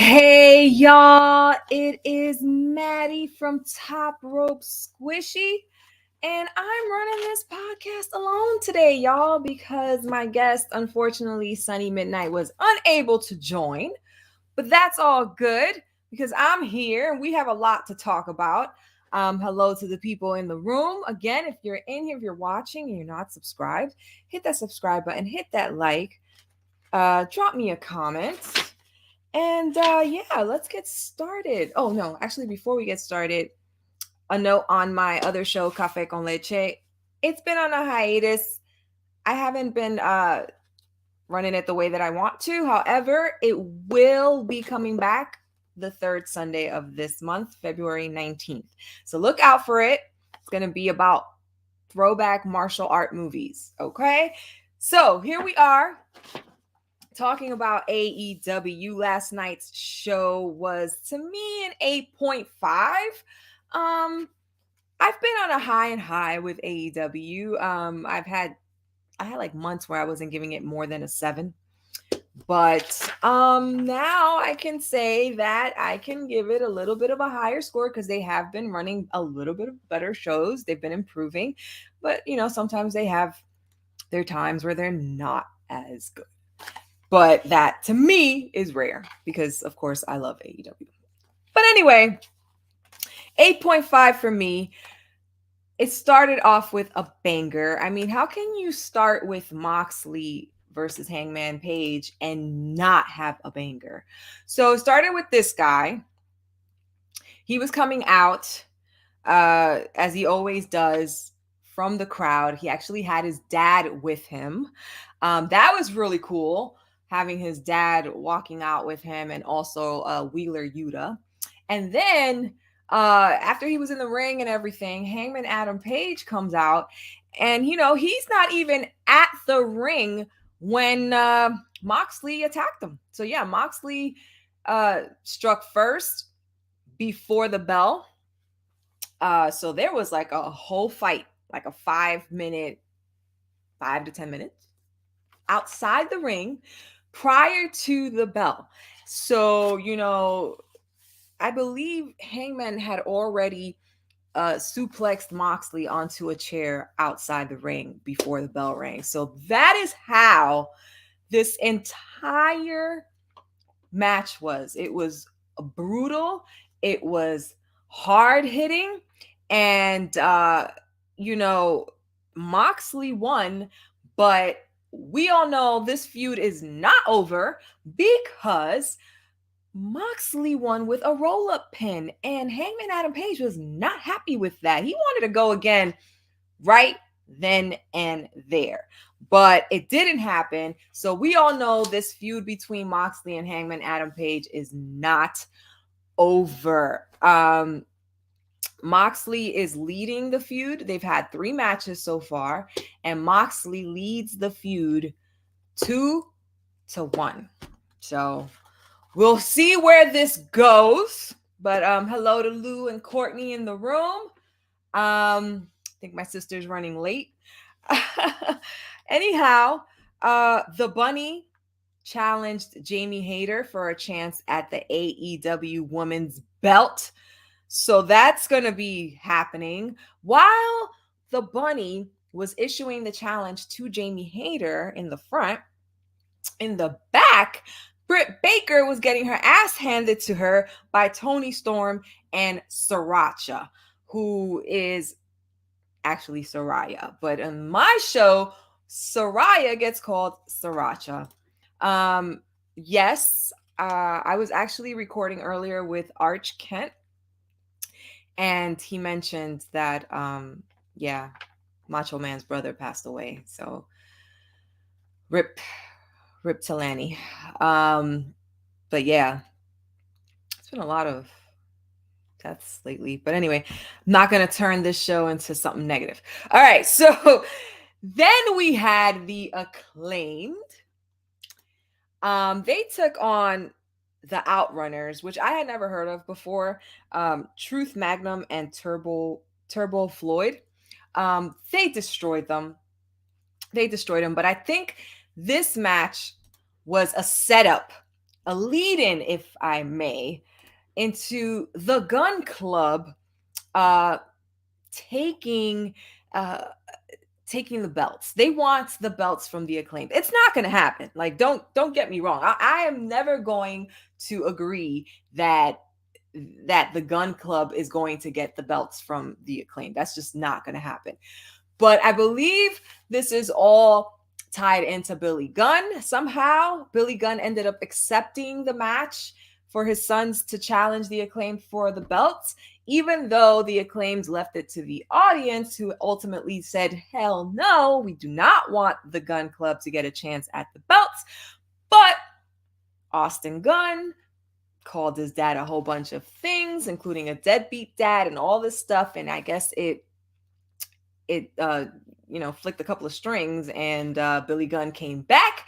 Hey y'all, it is Maddy from Top Rope Squishy, and I'm running this podcast alone today, y'all, because my guest, unfortunately, Sunny Midnight, was unable to join. But that's all good because I'm here and we have a lot to talk about. Hello to the people in the room. Again, if you're in here, if you're watching and you're not subscribed, hit that subscribe button, hit that like, drop me a comment. And yeah, let's get started. Oh no, actually, before we get started, a note on my other show, Café con Leche. It's been on a hiatus. I haven't been running it the way that I want to. However, it will be coming back the third Sunday of this month, February 19th. So look out for it. It's going to be about throwback martial art movies. Okay. So here we are. Talking about AEW, last night's show was to me an 8.5. I've been on a high and high with AEW. I had like months where I wasn't giving it more than a 7. But now I can say that I can give it a little bit of a higher score because they have been running a little bit of better shows. They've been improving. But sometimes they have their times where they're not as good. But that, to me, is rare because, of course, I love AEW. But anyway, 8.5 for me. It started off with a banger. I mean, how can you start with Moxley versus Hangman Page and not have a banger? So it started with this guy. He was coming out, as he always does, from the crowd. He actually had his dad with him. That was really cool, having his dad walking out with him, and also Wheeler Yuta. And then after he was in the ring and everything, Hangman Adam Page comes out, and he's not even at the ring when Moxley attacked him. So yeah, Moxley struck first before the bell. So there was like a whole fight, like a 5 to 10 minutes outside the ring prior to the bell. So, I believe Hangman had already suplexed Moxley onto a chair outside the ring before the bell rang. So that is how this entire match was. It was brutal. It was hard hitting. And, Moxley won, but we all know this feud is not over because Moxley won with a roll-up pin, and Hangman Adam Page was not happy with that. He wanted to go again right then and there, but it didn't happen. So we all know this feud between Moxley and Hangman Adam Page is not over. Moxley is leading the feud. They've had 3 matches so far, and Moxley leads the feud 2-1. So we'll see where this goes. But hello to Lou and Courtney in the room. I think my sister's running late. Anyhow, the Bunny challenged Jamie Hayter for a chance at the AEW Women's Belt. So that's going to be happening while the Bunny was issuing the challenge to Jamie Hayter in the front. In the back, Britt Baker was getting her ass handed to her by Toni Storm and Sriracha, who is actually Soraya. But in my show, Soraya gets called Sriracha. Yes, I was actually recording earlier with Arch Kent, and he mentioned that, Macho Man's brother passed away. So, rip to Lanny. But yeah, it's been a lot of deaths lately. But anyway, I'm not going to turn this show into something negative. All right. So then we had the Acclaimed. They took on the Outrunners, which I had never heard of before. Truth Magnum and Turbo Floyd. They destroyed them. But I think this match was a a lead-in, if I may, into the Gun Club taking taking the belts. They want the belts from the Acclaimed. It's not going to happen. Like, don't get me wrong. I am never going to agree that the Gun Club is going to get the belts from the Acclaimed. That's just not going to happen. But I believe this is all tied into Billy Gunn. Somehow, Billy Gunn ended up accepting the match for his sons to challenge the Acclaimed for the belts, even though the Acclaimed left it to the audience, who ultimately said, hell no, we do not want the Gun Club to get a chance at the belts. But Austin Gunn called his dad a whole bunch of things, including a deadbeat dad and all this stuff. And I guess it flicked a couple of strings, and Billy Gunn came back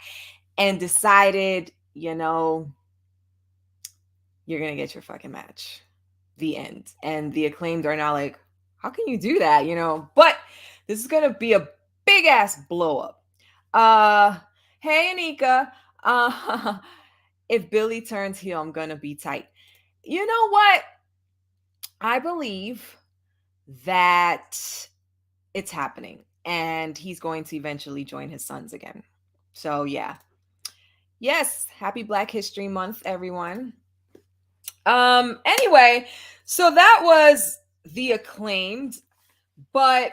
and decided, you're going to get your fucking match. The end. And the Acclaimed are now like, how can you do that? But this is going to be a big ass blow up. Hey, Anika, if Billy turns heel, I'm going to be tight. You know what? I believe that it's happening, and he's going to eventually join his sons again. So yeah. Yes, happy Black History Month, everyone. Anyway, so that was the Acclaimed, but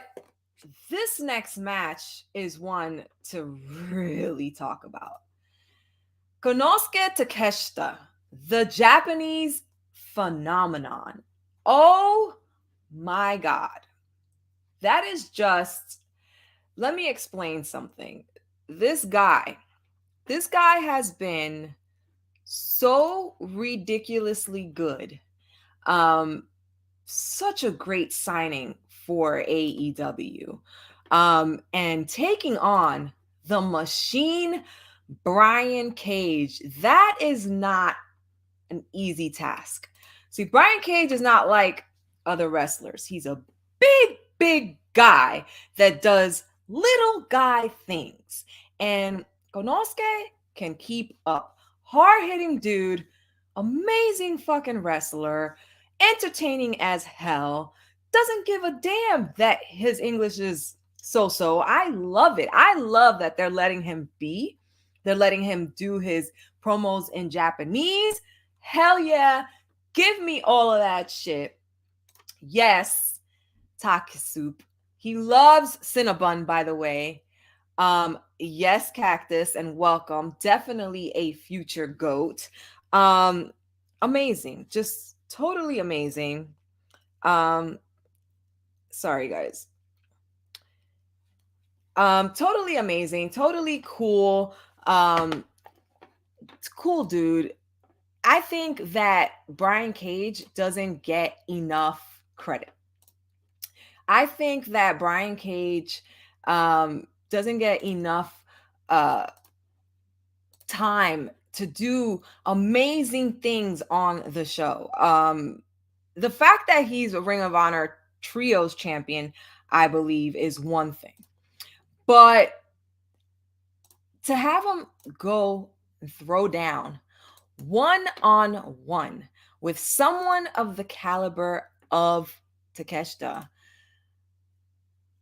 this next match is one to really talk about. Konosuke Takeshita, the Japanese phenomenon. Oh my God. That is just, let me explain something. This guy has been so ridiculously good. Such a great signing for AEW. And taking on the Machine, Brian Cage, that is not an easy task. See, Brian Cage is not like other wrestlers. He's a big guy that does little guy things. And Konosuke can keep up. Hard-hitting dude, amazing fucking wrestler, entertaining as hell, doesn't give a damn that his English is so-so. I love it. I love that they're letting him be. They're letting him do his promos in Japanese. Hell yeah. Give me all of that shit. Yes. Takisup. He loves Cinnabon, by the way. Yes, Cactus, and welcome. Definitely a future GOAT. Amazing. Just totally amazing. Sorry, guys. Totally amazing. Totally cool. Cool dude. I think that Brian Cage doesn't get enough credit. I think that Brian Cage doesn't get enough time to do amazing things on the show. The fact that he's a Ring of Honor Trios champion, I believe, is one thing. But to have him go and throw down one-on-one with someone of the caliber of Takeshita,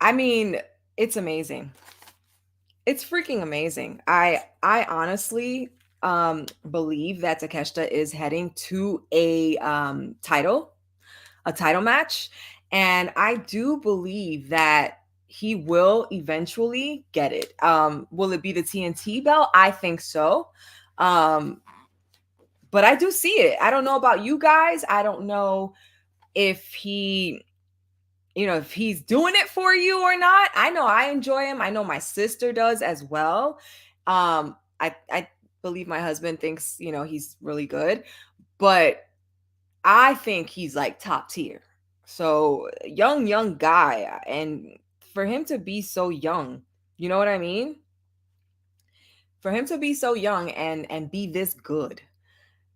I mean, it's amazing. It's freaking amazing. I honestly believe that Takeshita is heading to a title match, and I do believe that he will eventually get it. Will it be the TNT belt? I think so. But I do see it. I don't know about you guys. I don't know if he, if he's doing it for you or not. I know I enjoy him. I know my sister does as well. I believe my husband thinks, he's really good, but I think he's like top tier. So young guy. And for him to be so young, you know what I mean? For him to be so young and be this good,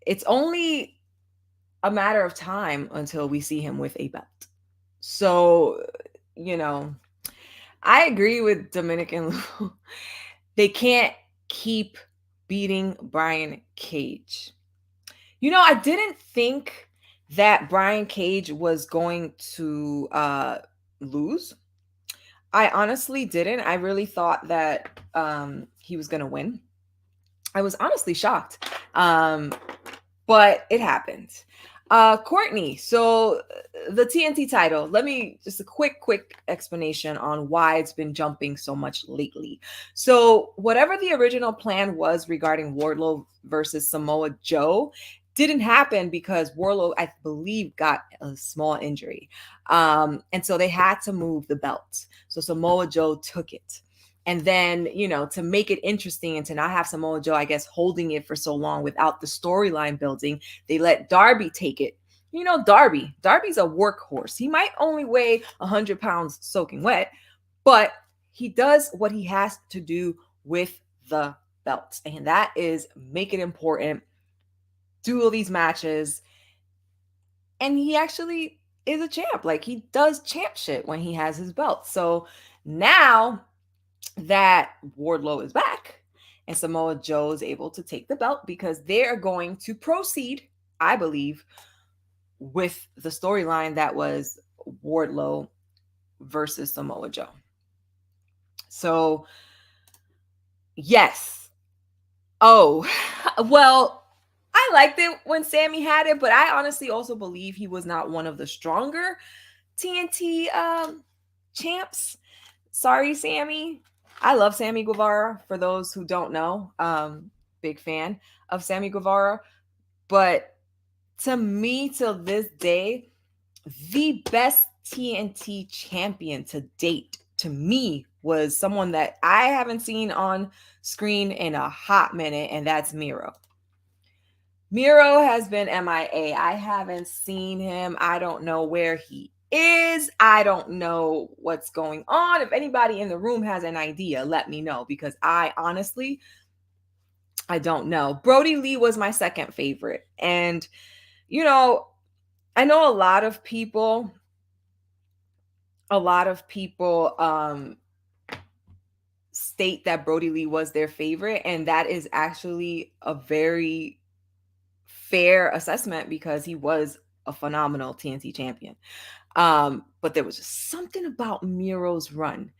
it's only a matter of time until we see him with a belt. So, I agree with Dominican Lou. They can't keep beating Brian Cage. I didn't think that Brian Cage was going to lose. I honestly didn't. I really thought that he was going to win. I was honestly shocked. But it happened. Courtney, so the TNT title, let me just a quick explanation on why it's been jumping so much lately. So whatever the original plan was regarding Wardlow versus Samoa Joe didn't happen because Wardlow, I believe, got a small injury. And so they had to move the belt. So Samoa Joe took it. And then, to make it interesting and to not have Samoa Joe, I guess, holding it for so long without the storyline building, they let Darby take it. Darby's a workhorse. He might only weigh 100 pounds soaking wet, but he does what he has to do with the belt. And that is make it important, do all these matches. And he actually is a champ. Like, he does champ shit when he has his belt. So now that Wardlow is back and Samoa Joe is able to take the belt, because they are going to proceed, I believe, with the storyline that was Wardlow versus Samoa Joe. So, yes. Oh, well, I liked it when Sammy had it, but I honestly also believe he was not one of the stronger TNT champs. Sorry, Sammy. I love Sammy Guevara, for those who don't know. Big fan of Sammy Guevara. But to me, till this day, the best TNT champion to date, to me, was someone that I haven't seen on screen in a hot minute, and that's Miro. Miro has been MIA. I haven't seen him. I don't know where he is. I don't know what's going on. If anybody in the room has an idea, let me know, because I honestly don't know. Brody Lee was my second favorite. And, I know a lot of people state that Brody Lee was their favorite. And that is actually a very fair assessment, because he was a phenomenal TNT champion. But there was just something about Miro's run.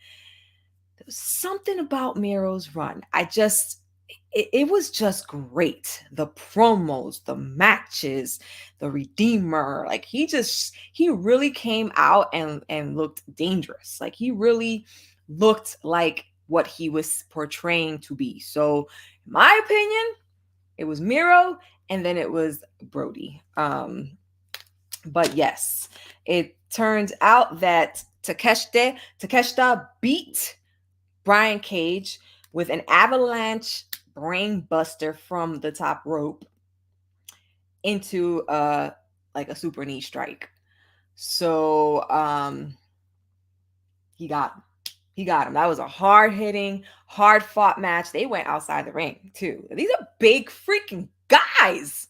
It was just great. The promos, the matches, the Redeemer. Like, he really came out and looked dangerous. Like, he really looked like what he was portraying to be. So, in my opinion, it was Miro, and then it was Brody. But yes, it turns out that Takeshita beat Brian Cage with an avalanche brainbuster from the top rope into like a super knee strike. So he got him. That was a hard-hitting, hard-fought match. They went outside the ring too. These are big freaking guys.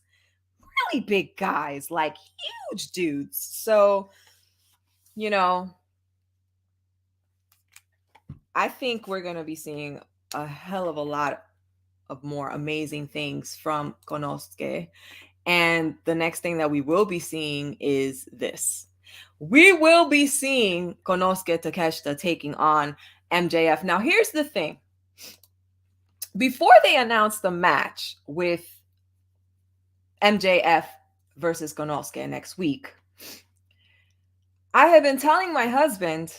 Really big guys, like huge dudes. So, I think we're going to be seeing a hell of a lot of more amazing things from Konosuke. And the next thing that we will be seeing is this. We will be seeing Konosuke Takeshita taking on MJF. Now, here's the thing. Before they announced the match with MJF versus Konosuke next week, I have been telling my husband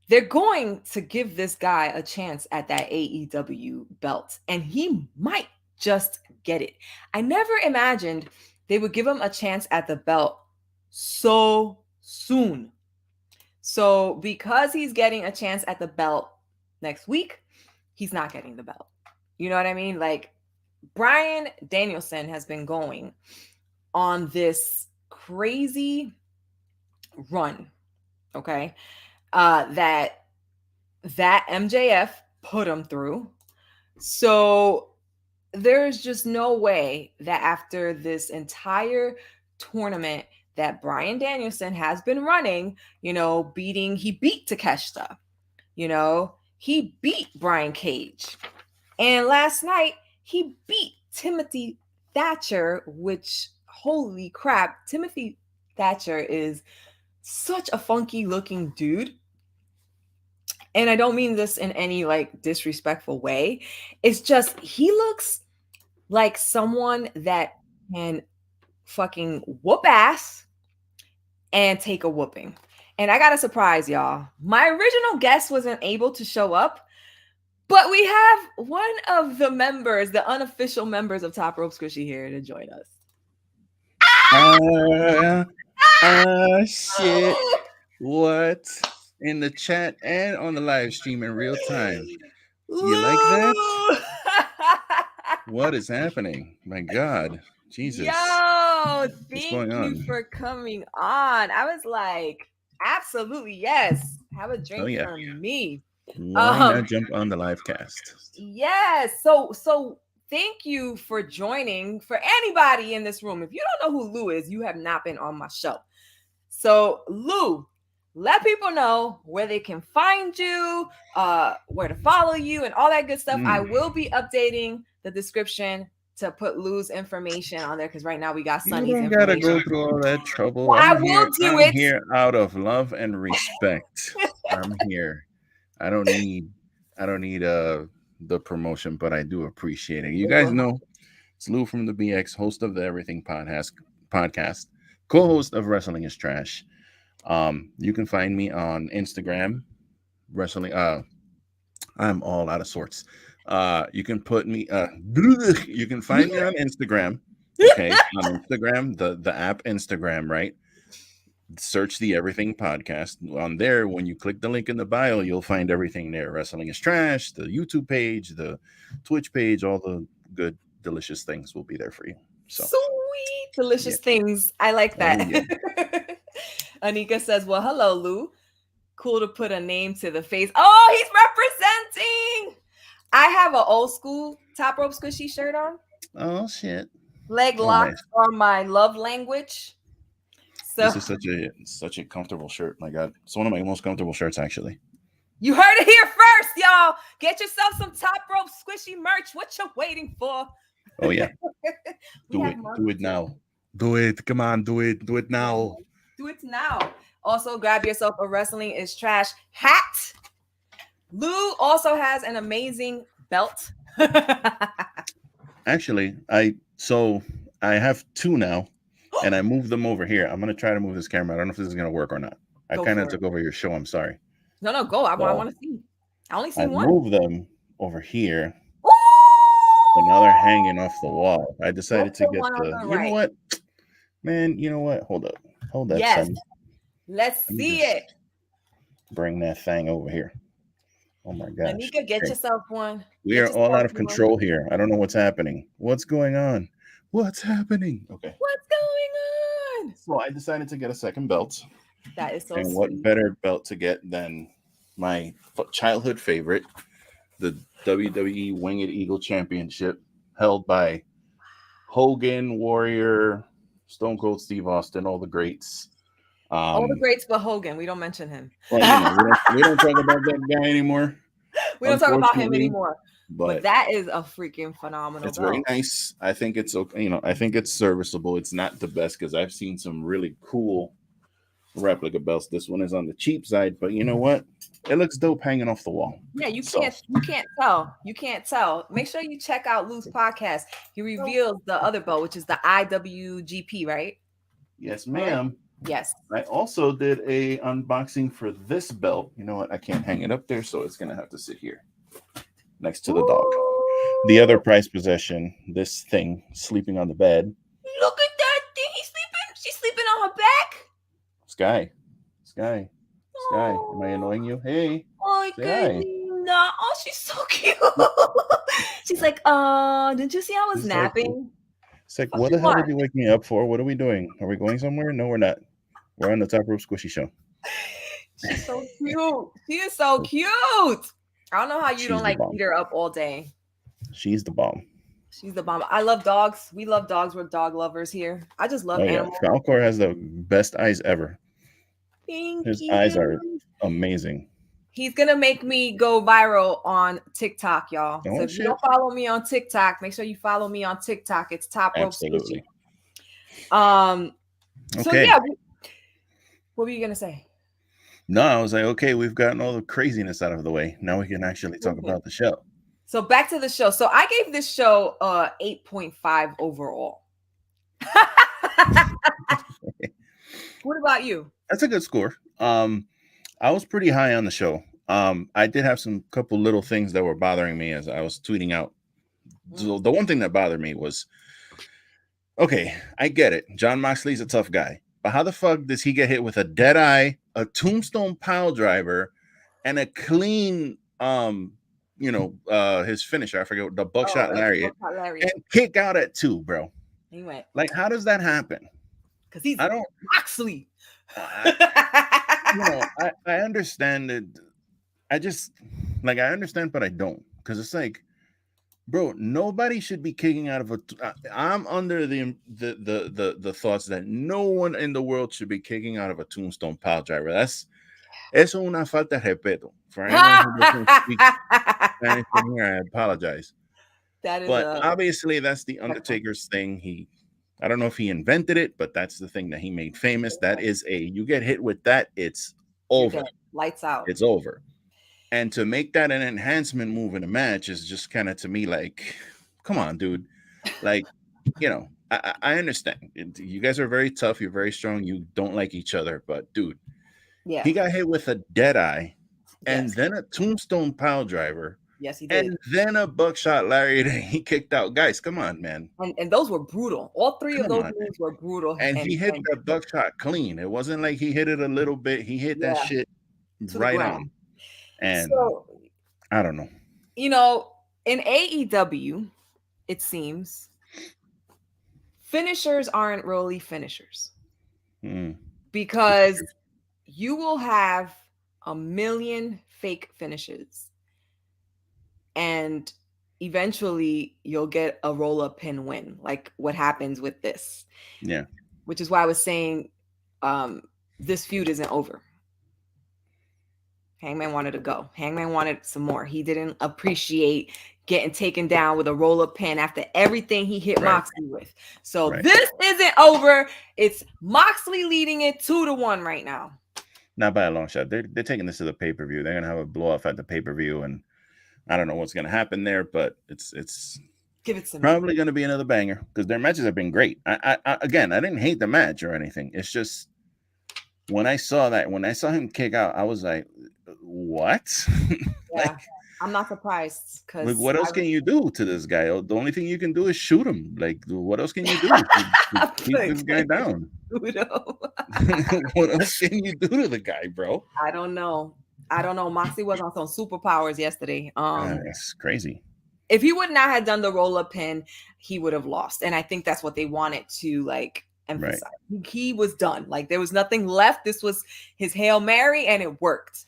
they're going to give this guy a chance at that AEW belt, and he might just get it. I never imagined they would give him a chance at the belt so soon. So because he's getting a chance at the belt next week, he's not getting the belt. You know what I mean? Like, Bryan Danielson has been going on this crazy run, okay, that MJF put him through. So there's just no way that after this entire tournament that Bryan Danielson has been running, he beat Takeshita, he beat Brian Cage. And last night, he beat Timothy Thatcher, which, holy crap, Timothy Thatcher is such a funky looking dude. And I don't mean this in any like disrespectful way. It's just he looks like someone that can fucking whoop ass and take a whooping. And I got a surprise, y'all. My original guest wasn't able to show up, but we have one of the members, the unofficial members of Top Rope Squishy here to join us. Shit. What? In the chat and on the live stream in real time. You like that? What is happening? My God. Jesus. Yo, thank you for coming on. I was like, absolutely, yes. Have a drink from me. Why not jump on the live cast? Yes. So thank you for joining. For anybody in this room, if you don't know who Lou is, you have not been on my show. So Lou, let people know where they can find you, where to follow you, and all that good stuff. I will be updating the description to put Lou's information on there because right now we got Sunny's information. You don't gotta go through all that trouble. Well, I will do it. I'm here out of love and respect. I'm here. I don't need the promotion, but I do appreciate it. You guys know it's Lou from the BX, host of the Everything podcast, co-host of Wrestling is Trash. You can find me on Instagram, wrestling. I'm all out of sorts. You can put me. You can find me on Instagram. Okay, on Instagram, the app Instagram, right? Search the Everything podcast on there. When you click the link in the bio, you'll find everything there. Wrestling is Trash, the YouTube page, the Twitch page, all the good, delicious things will be there for you. So sweet, delicious things. I like that. Anika says, "Well, hello, Lou. Cool to put a name to the face." Oh, he's representing. I have an old school Top Rope Squishy shirt on. Oh shit! Leg locks are my love language. So this is such a comfortable shirt. My God, it's one of my most comfortable shirts, actually. You heard it here first, y'all. Get yourself some Top Rope Squishy merch. What you waiting for? Oh yeah, do it now. Do it. Come on, do it now. Do it now. Also, grab yourself a Wrestling is Trash hat. Lou also has an amazing belt. Actually, I have two now, and I moved them over here. I'm gonna try to move this camera. I don't know if this is gonna work or not. I kind of took over your show. I'm sorry. No, go. I want to see. I only see one. I moved them over here. And now they're hanging off the wall. I decided to get the. You know what, man? You know what? Hold up. Hold that. Yes. Son. Let's see it. Bring that thing over here. Oh my gosh. Anika, get yourself one. We are all out of control here. I don't know what's happening. What's going on? What's happening? Okay. What's going on? So I decided to get a second belt. That is so and sweet. What better belt to get than my childhood favorite, the WWE Winged Eagle Championship, held by Hogan, Warrior, Stone Cold Steve Austin, all the greats. All the greats but Hogan. We don't mention him. Well, we don't talk about that guy anymore. We don't talk about him anymore. But that is a freaking phenomenal It's belt. Very nice. I think it's okay. I think it's serviceable. It's not the best because I've seen some really cool replica belts. This one is on the cheap side, but you know what? It looks dope hanging off the wall. Yeah, you can't tell. You can't tell. Make sure you check out Lou's podcast. He reveals the other belt, which is the IWGP, right? Yes, ma'am. Yes. I also did a unboxing for this belt. You know what? I can't hang it up there, so it's gonna have to sit here next to the dog. The other prized possession, this thing sleeping on the bed. Look at that thing. He's sleeping. She's sleeping on her back. Sky. Am I annoying you? Hey. Oh, good. No. Oh, she's so cute. She's like, did you see I was napping? It's like, what the hell did you wake me up for? What are we doing? Are we going somewhere? No, we're not. We're on the Top Rope Squishy show. She's so cute. She is so cute. I don't know how you don't like eat her up all day. She's the bomb. She's the bomb. I love dogs. We love dogs. We're dog lovers here. I just love animals. Falcor has the best eyes ever. Thank His you. eyes are amazing. He's gonna make me go viral on TikTok, y'all. So Oh if you shit! don't follow me on TikTok, make sure you follow me on TikTok. It's Top Rope Stitching. Absolutely. So Okay. yeah, what were you gonna say? No, I was like, okay, we've gotten all the craziness out of the way. Now we can actually talk about the show. So back to the show. So I gave this show 8.5 overall. What about you? That's a good score. I was pretty high on the show. I did have some couple little things that were bothering me as I was tweeting out. So the one thing that bothered me was, okay, I get it. Jon Moxley's a tough guy, but how the fuck does he get hit with a dead eye, a tombstone pile driver, and a clean, his finisher? I forget the buckshot lariat, and kick out at 2, bro. He went Like, how does that happen? because he's Moxley. I understand it. I understand, but I don't, because it's like, bro, nobody should be kicking out of a. I'm under the thoughts that no one in the world should be kicking out of a tombstone pile driver. Eso una falta de respeto. For anyone who doesn't speak Spanish in here, I apologize. That is but obviously, that's the Undertaker's thing. I don't know if he invented it, but that's the thing that he made famous. That is you get hit with that, it's over. Lights out. It's over. And to make that an enhancement move in a match is just kind of, to me, like, come on, dude. Like, I understand. You guys are very tough. You're very strong. You don't like each other. But, dude, he got hit with a dead eye and then a tombstone pile driver. Yes, he did. And then a buckshot lariat, and he kicked out. Guys, come on, man. And those were brutal. All three of those moves were brutal. And he hit that buckshot clean. It wasn't like he hit it a little bit. He hit that shit right on. And so, I don't know. In AEW, it seems finishers aren't really finishers. Because you will have a million fake finishes. And eventually you'll get a roll-up pin win, like what happens with this. Yeah. Which is why I was saying this feud isn't over. Hangman wanted to go. Hangman wanted some more. He didn't appreciate getting taken down with a roll-up pin after everything he hit Moxley with. So this isn't over. It's Moxley leading it 2-1 right now. Not by a long shot. They're taking this to the pay-per-view. They're going to have a blow-off at the pay-per-view, and I don't know what's going to happen there, but it's probably going to be another banger, because their matches have been great. I didn't hate the match or anything. It's just when I saw him kick out, I was like, what? Yeah, I'm not surprised, because like, what else can you do to this guy? The only thing you can do is shoot him. Like, what else can you do to keep this guy down? What else can you do to the guy, bro? I don't know. Moxley was on some superpowers yesterday. That's crazy. If he would not have done the roll-up pin, he would have lost. And I think that's what they wanted to emphasize. Right. He was done. Like, there was nothing left. This was his Hail Mary, and it worked.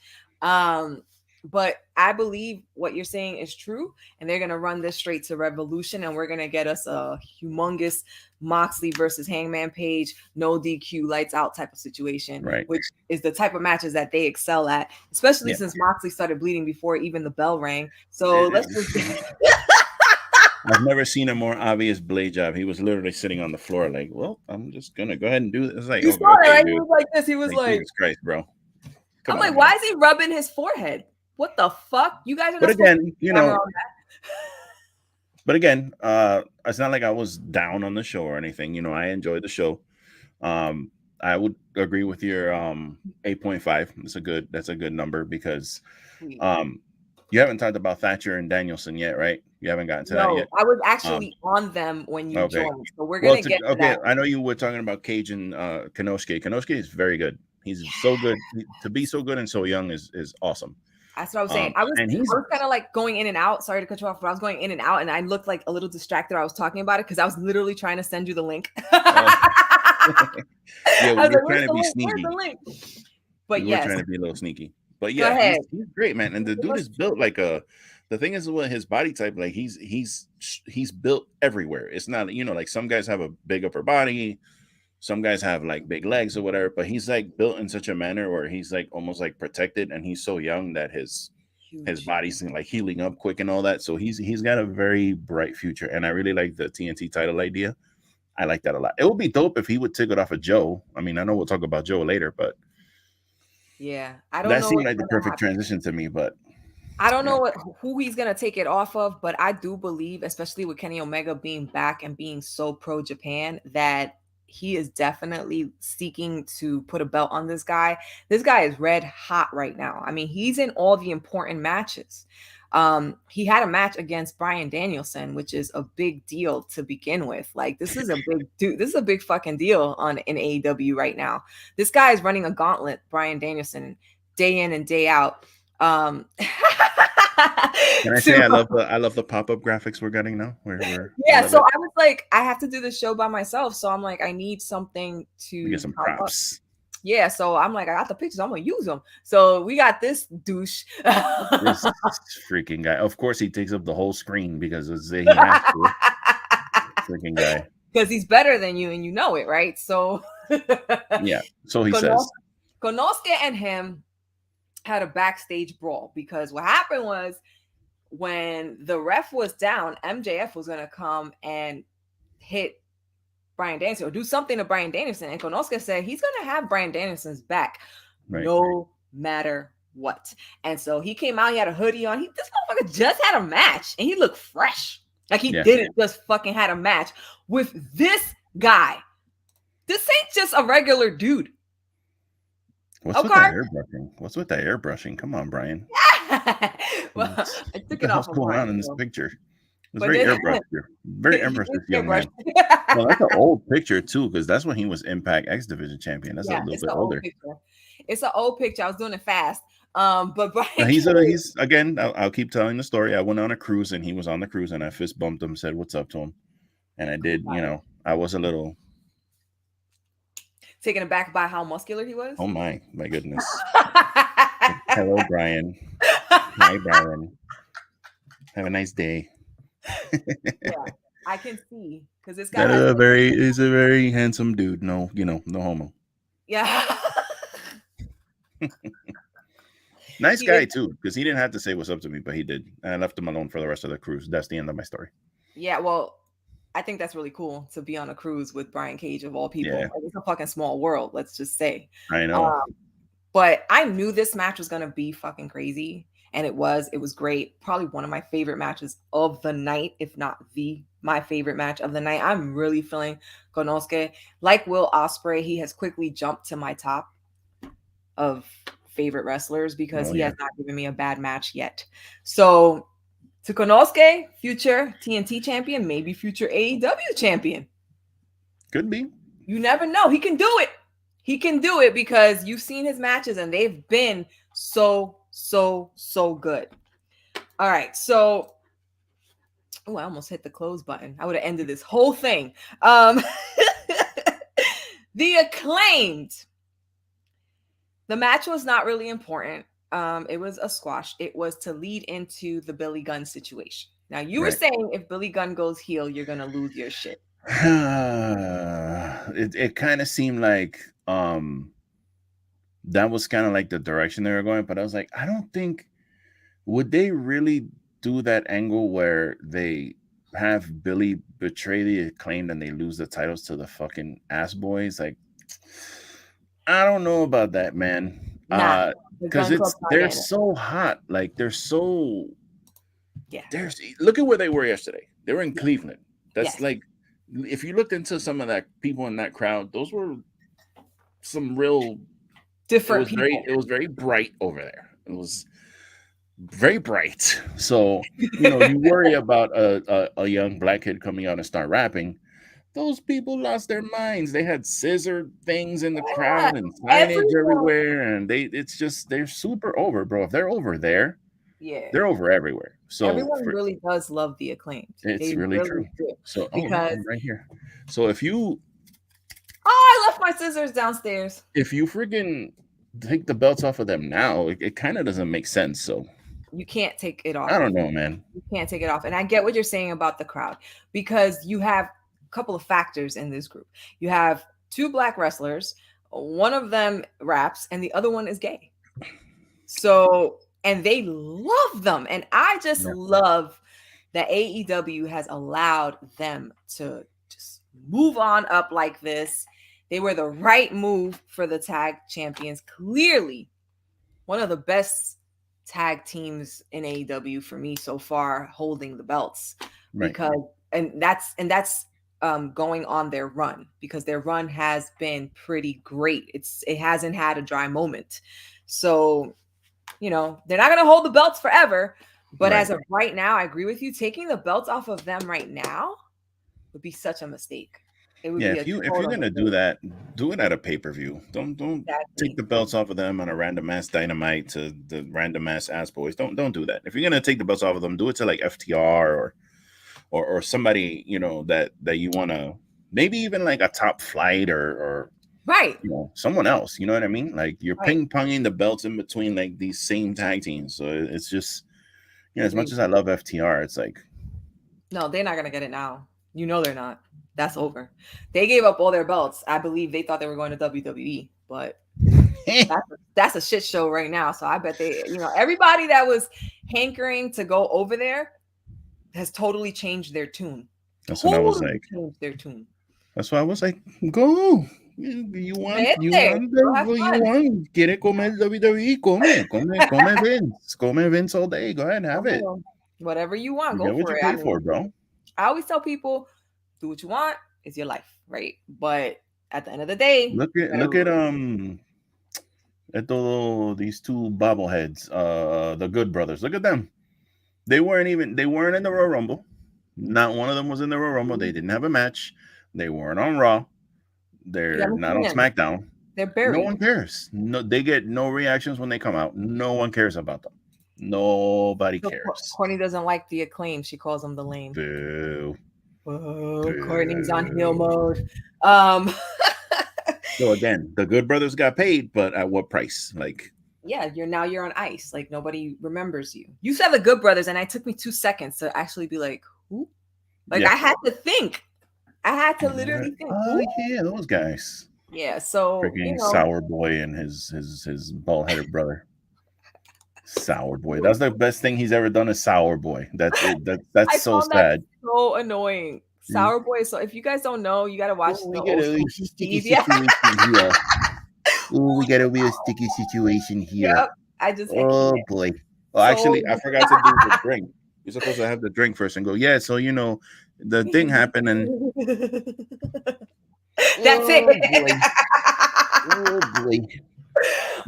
But I believe what you're saying is true, and they're gonna run this straight to Revolution, and we're gonna get us a humongous Moxley versus Hangman Page, no DQ, lights out type of situation, which is the type of matches that they excel at, especially since Moxley started bleeding before even the bell rang. So let's just. I've never seen a more obvious blade job. He was literally sitting on the floor, like, "Well, I'm just gonna go ahead and do this." It's like, he was like this. He was like, "Jesus Christ, bro!" I'm like, why is he rubbing his forehead? What the fuck? You guys are not. But again, But again, it's not like I was down on the show or anything. I enjoyed the show. I would agree with your 8.5. That's a good number, because you haven't talked about Thatcher and Danielson yet, right? You haven't gotten to that yet. I was actually on them when you joined, so we're gonna get to that. I know you were talking about Cage and Kanosuke. Kanosuke is very good. He's so good. To be so good and so young is awesome. That's what I was saying. I was kind of like going in and out. Sorry to cut you off, but I was going in and out, and I looked like a little distracted. I was talking about it because I was literally trying to send you the link. Yeah, we're trying to be sneaky. But we're trying to be a little sneaky. But yeah, he's great, man. And the dude is built like a. The thing is, with his body type, like he's built everywhere. It's not, like some guys have a big upper body, some guys have like big legs or whatever, but he's like built in such a manner where he's like almost like protected, and he's so young that his Huge. body's like healing up quick and all that. So he's got a very bright future, and I really like the TNT title idea. I like that a lot. It would be dope if he would take it off of Joe. I mean, I know we'll talk about Joe later, but Yeah, I don't that know seemed what's like the gonna perfect happen. transition to me. But I don't you know know, who he's gonna take it off of, but I do believe, especially with Kenny Omega being back and being so pro Japan, that he is definitely seeking to put a belt on this guy. This guy is red hot right now. I mean, he's in all the important matches. He had a match against Bryan Danielson, which is a big deal to begin with. Like, this is a big dude. This is a big fucking deal on in AEW right now. This guy is running a gauntlet, Bryan Danielson, day in and day out. can I say to I love the pop up graphics we're getting now. I yeah, love so it. I was like, I have to do this show by myself, so I'm like, I need something We get to some pop up. props. Yeah, so I'm like, I got the pictures, I'm gonna use them. So we got this douche This freaking guy. Of course, he takes up the whole screen because he has to. Freaking guy. because he's better than you and you know it, right? So Yeah. So he Konos- says. Konosuke and him had a backstage brawl because what happened was when the ref was down, MJF was gonna come and hit Bryan Danielson or do something to Bryan Danielson. And Konosuke said he's going to have Bryan Danielson's back Right. no matter what. And so he came out, he had a hoodie on. This motherfucker just had a match and he looked fresh. Like he didn't just fucking had a match with this guy. This ain't just a regular dude. What's with the airbrushing? What's with the airbrushing? Come on, Brian. Well, I what took the it hell's off of going Brian, on in this so. picture? It's But very then- airbrushed here. Very airbrush this young man. Airbrush. Well, that's an old picture too, because that's when he was Impact X Division champion. That's a little it's bit an old older. picture. It's an old picture. I was doing it fast. But Brian, Now, he's again. I'll keep telling the story. I went on a cruise and he was on the cruise, and I fist bumped him, said what's up to him, and I did. You know, I was a little taken aback by how muscular he was. Oh my goodness. Hello, Brian. Hi, Brian. Have a nice day. Yeah, I can see because this guy is a very handsome dude. No, no homo. Yeah. Nice guy too, because he didn't have to say what's up to me, but he did. And I left him alone for the rest of the cruise. That's the end of my story. Yeah, well, I think that's really cool to be on a cruise with Brian Cage of all people. Yeah. Like, it's a fucking small world, let's just say. I know. But I knew this match was gonna be fucking crazy, and it was. It was great. Probably one of my favorite matches of the night, if not my favorite match of the night. I'm really feeling Konosuke. Like Will Ospreay, he has quickly jumped to my top of favorite wrestlers because he has not given me a bad match yet. So to Konosuke, future TNT champion, maybe future AEW champion. Could be. You never know. He can do it. He can do it because you've seen his matches and they've been so good. All right. So, oh, I almost hit the close button. I would have ended this whole thing. The Acclaimed. The match was not really important. It was a squash. It was to lead into the Billy Gunn situation. Now, you were saying if Billy Gunn goes heel, you're going to lose your shit. It kind of seemed like that was kind of like the direction they were going, but I was like, I don't think would they really do that angle where they have Billy betray the Acclaimed and they lose the titles to the fucking ass boys. Like, I don't know about that, man. Because they're so hot. Like, they're so look at where they were yesterday. They were in Cleveland. That's like, if you looked into some of that people in that crowd, those were some real different people. It was very bright over there. It was very bright. So, you worry about a young black kid coming out and start rapping. Those people lost their minds. They had scissor things in the crowd and signage everywhere. And they're super over, bro. If they're over there, they're over everywhere. So everyone really does love the Acclaimed. It's really true. Do. So because right here. So if you I left my scissors downstairs. If you freaking take the belts off of them now, it kind of doesn't make sense. So you can't take it off. I don't know, man. You can't take it off. And I get what you're saying about the crowd because you have a couple of factors in this group. You have two black wrestlers. One of them raps, and the other one is gay. So, and they love them. And I just Yeah. love that AEW has allowed them to just move on up like this. They were the right move for the tag champions. Clearly, one of the best tag teams in AEW for me so far, holding the belts, Right. because and that's going on their run, because their run has been pretty great. It hasn't had a dry moment. So, they're not going to hold the belts forever, but Right. as of right now, I agree with you. Taking the belts off of them right now would be such a mistake. It would Yeah, be if a you're total gonna do mistake. that, do it at a pay-per-view. Don't take Exactly. the belts off of them on a random ass dynamite to the random ass ass boys. Don't do that. If you're gonna take the belts off of them, do it to like FTR or somebody, that you wanna, maybe even like a Top Flight or Right. someone else. You know what I mean? Like you're Right. ping-ponging the belts in between like these same tag teams. So it's just, as much Agreed. as I love FTR, it's like No, they're not going to get it now. They're not. That's over. They gave up all their belts. I believe they thought they were going to WWE, but that's a shit show right now. So I bet everybody that was hankering to go over there has totally changed their tune. that's what I was Totally like. changed their tune. That's why I was like, go. You want, Vete, go have you fun. want, quiere comer WWE, come Vince, come Vince all day. Go ahead and have it. Whatever you want, You go get what for you it. I pay mean, for, bro. I always tell people, do what you want. It's your life, right? But at the end of the day, Look you at gotta these two bobbleheads, the Good Brothers. Look at them. They weren't in the Royal Rumble. Not one of them was in the Royal Rumble. They didn't have a match. They weren't on Raw. you They're haven't not seen on them. SmackDown. They're No buried. one cares. No, they get no reactions when they come out. No one cares about them. Nobody So cares. Courtney doesn't like the acclaim. She calls them the lame. Boo. Oh, Courtney's on heel Boo. mode. Um, So again, the Good Brothers got paid, but at what price? Like, yeah, you're on ice. Like nobody remembers you. You said the Good Brothers, and it took me 2 seconds to actually be like, who? Like yeah. I had to think. I had to literally think, Oh who? yeah, those guys. Yeah. So Freaking Sour Boy and his bald headed brother. Sour Boy. That's the best thing he's ever done. Is Sour Boy. That's it. That's I so found that sad. so annoying. Mm. Sour Boy. So if you guys don't know, you got to watch Oh, the we got old a school sticky Steve. Yeah. situation here. Oh, we got a real sticky situation here. Yep. I Oh can't. boy. Well, So actually, I forgot to do the drink. You're supposed to have the drink first and go, yeah. So the thing happened, and that's oh boy, it. oh boy.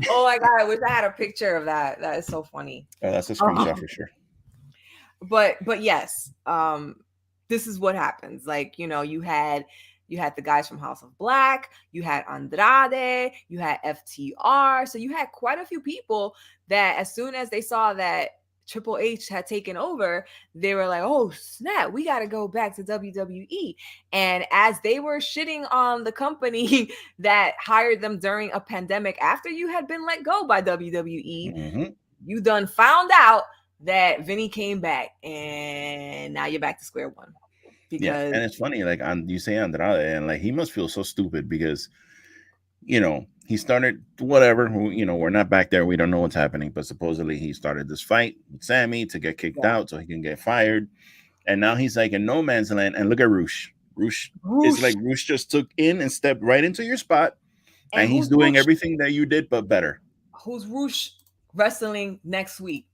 Oh my god, I wish I had a picture of that. That is so funny. Oh, that's a screenshot for sure. But yes, this is what happens. Like, you had the guys from House of Black, you had Andrade, you had FTR. So you had quite a few people that as soon as they saw that Triple H had taken over, they were like, oh snap, we got to go back to WWE. And as they were shitting on the company that hired them during a pandemic after you had been let go by WWE, Mm-hmm. you done found out that Vinny came back, and now you're back to square one. Yeah, Because and it's funny, like you say Andrade, and like he must feel so stupid because he started whatever. We're not back there. We don't know what's happening, but supposedly he started this fight with Sammy to get kicked yeah, out so he can get fired, and now he's like in no man's land. And look at Roosh. Roosh is Roosh. like Roosh just took in and stepped right into your spot, And and he's who's doing Roosh? everything that you did but better. Who's Roosh wrestling next week?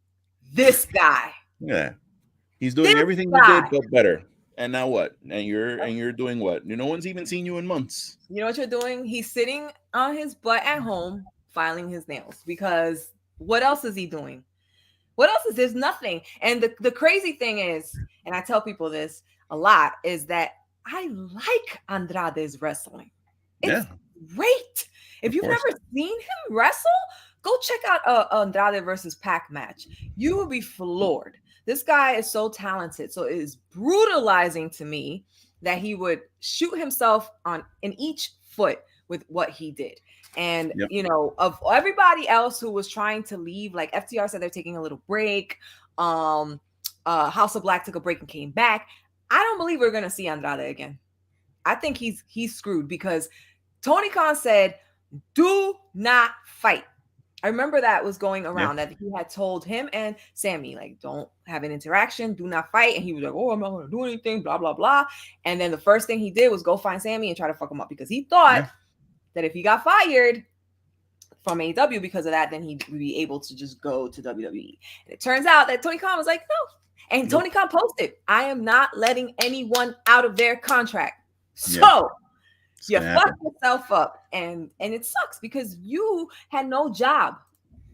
This guy. Yeah, he's doing This everything you guy. did but better. And now what? And you're doing what? No one's even seen you in months. You know what you're doing? He's sitting on his butt at home filing his nails, because what else is he doing? What else is there's nothing. And the crazy thing is, and I tell people this a lot, is that I like Andrade's wrestling. It's Yeah, great. If of you've course. never seen him wrestle, go check out Andrade versus Pac match. You will be floored. This guy is so talented. So it is brutalizing to me that he would shoot himself in each foot with what he did. And Yep. Of everybody else who was trying to leave, like FTR said they're taking a little break. House of Black took a break and came back. I don't believe we're gonna see Andrade again. I think he's screwed, because Tony Khan said, do not fight. I remember that was going Yeah. around that he had told him and Sammy, like, don't have an interaction, do not fight. And he was like, oh, I'm not going to do anything, blah, blah, blah. And then the first thing he did was go find Sammy and try to fuck him up because he thought Yeah. that if he got fired from AEW because of that, then he'd be able to just go to WWE. And it turns out that Tony Khan was like, no. And Nope. Tony Khan posted, I am not letting anyone out of their contract. So Yeah. It's you gonna fucked happen. yourself up. And it sucks because you had no job.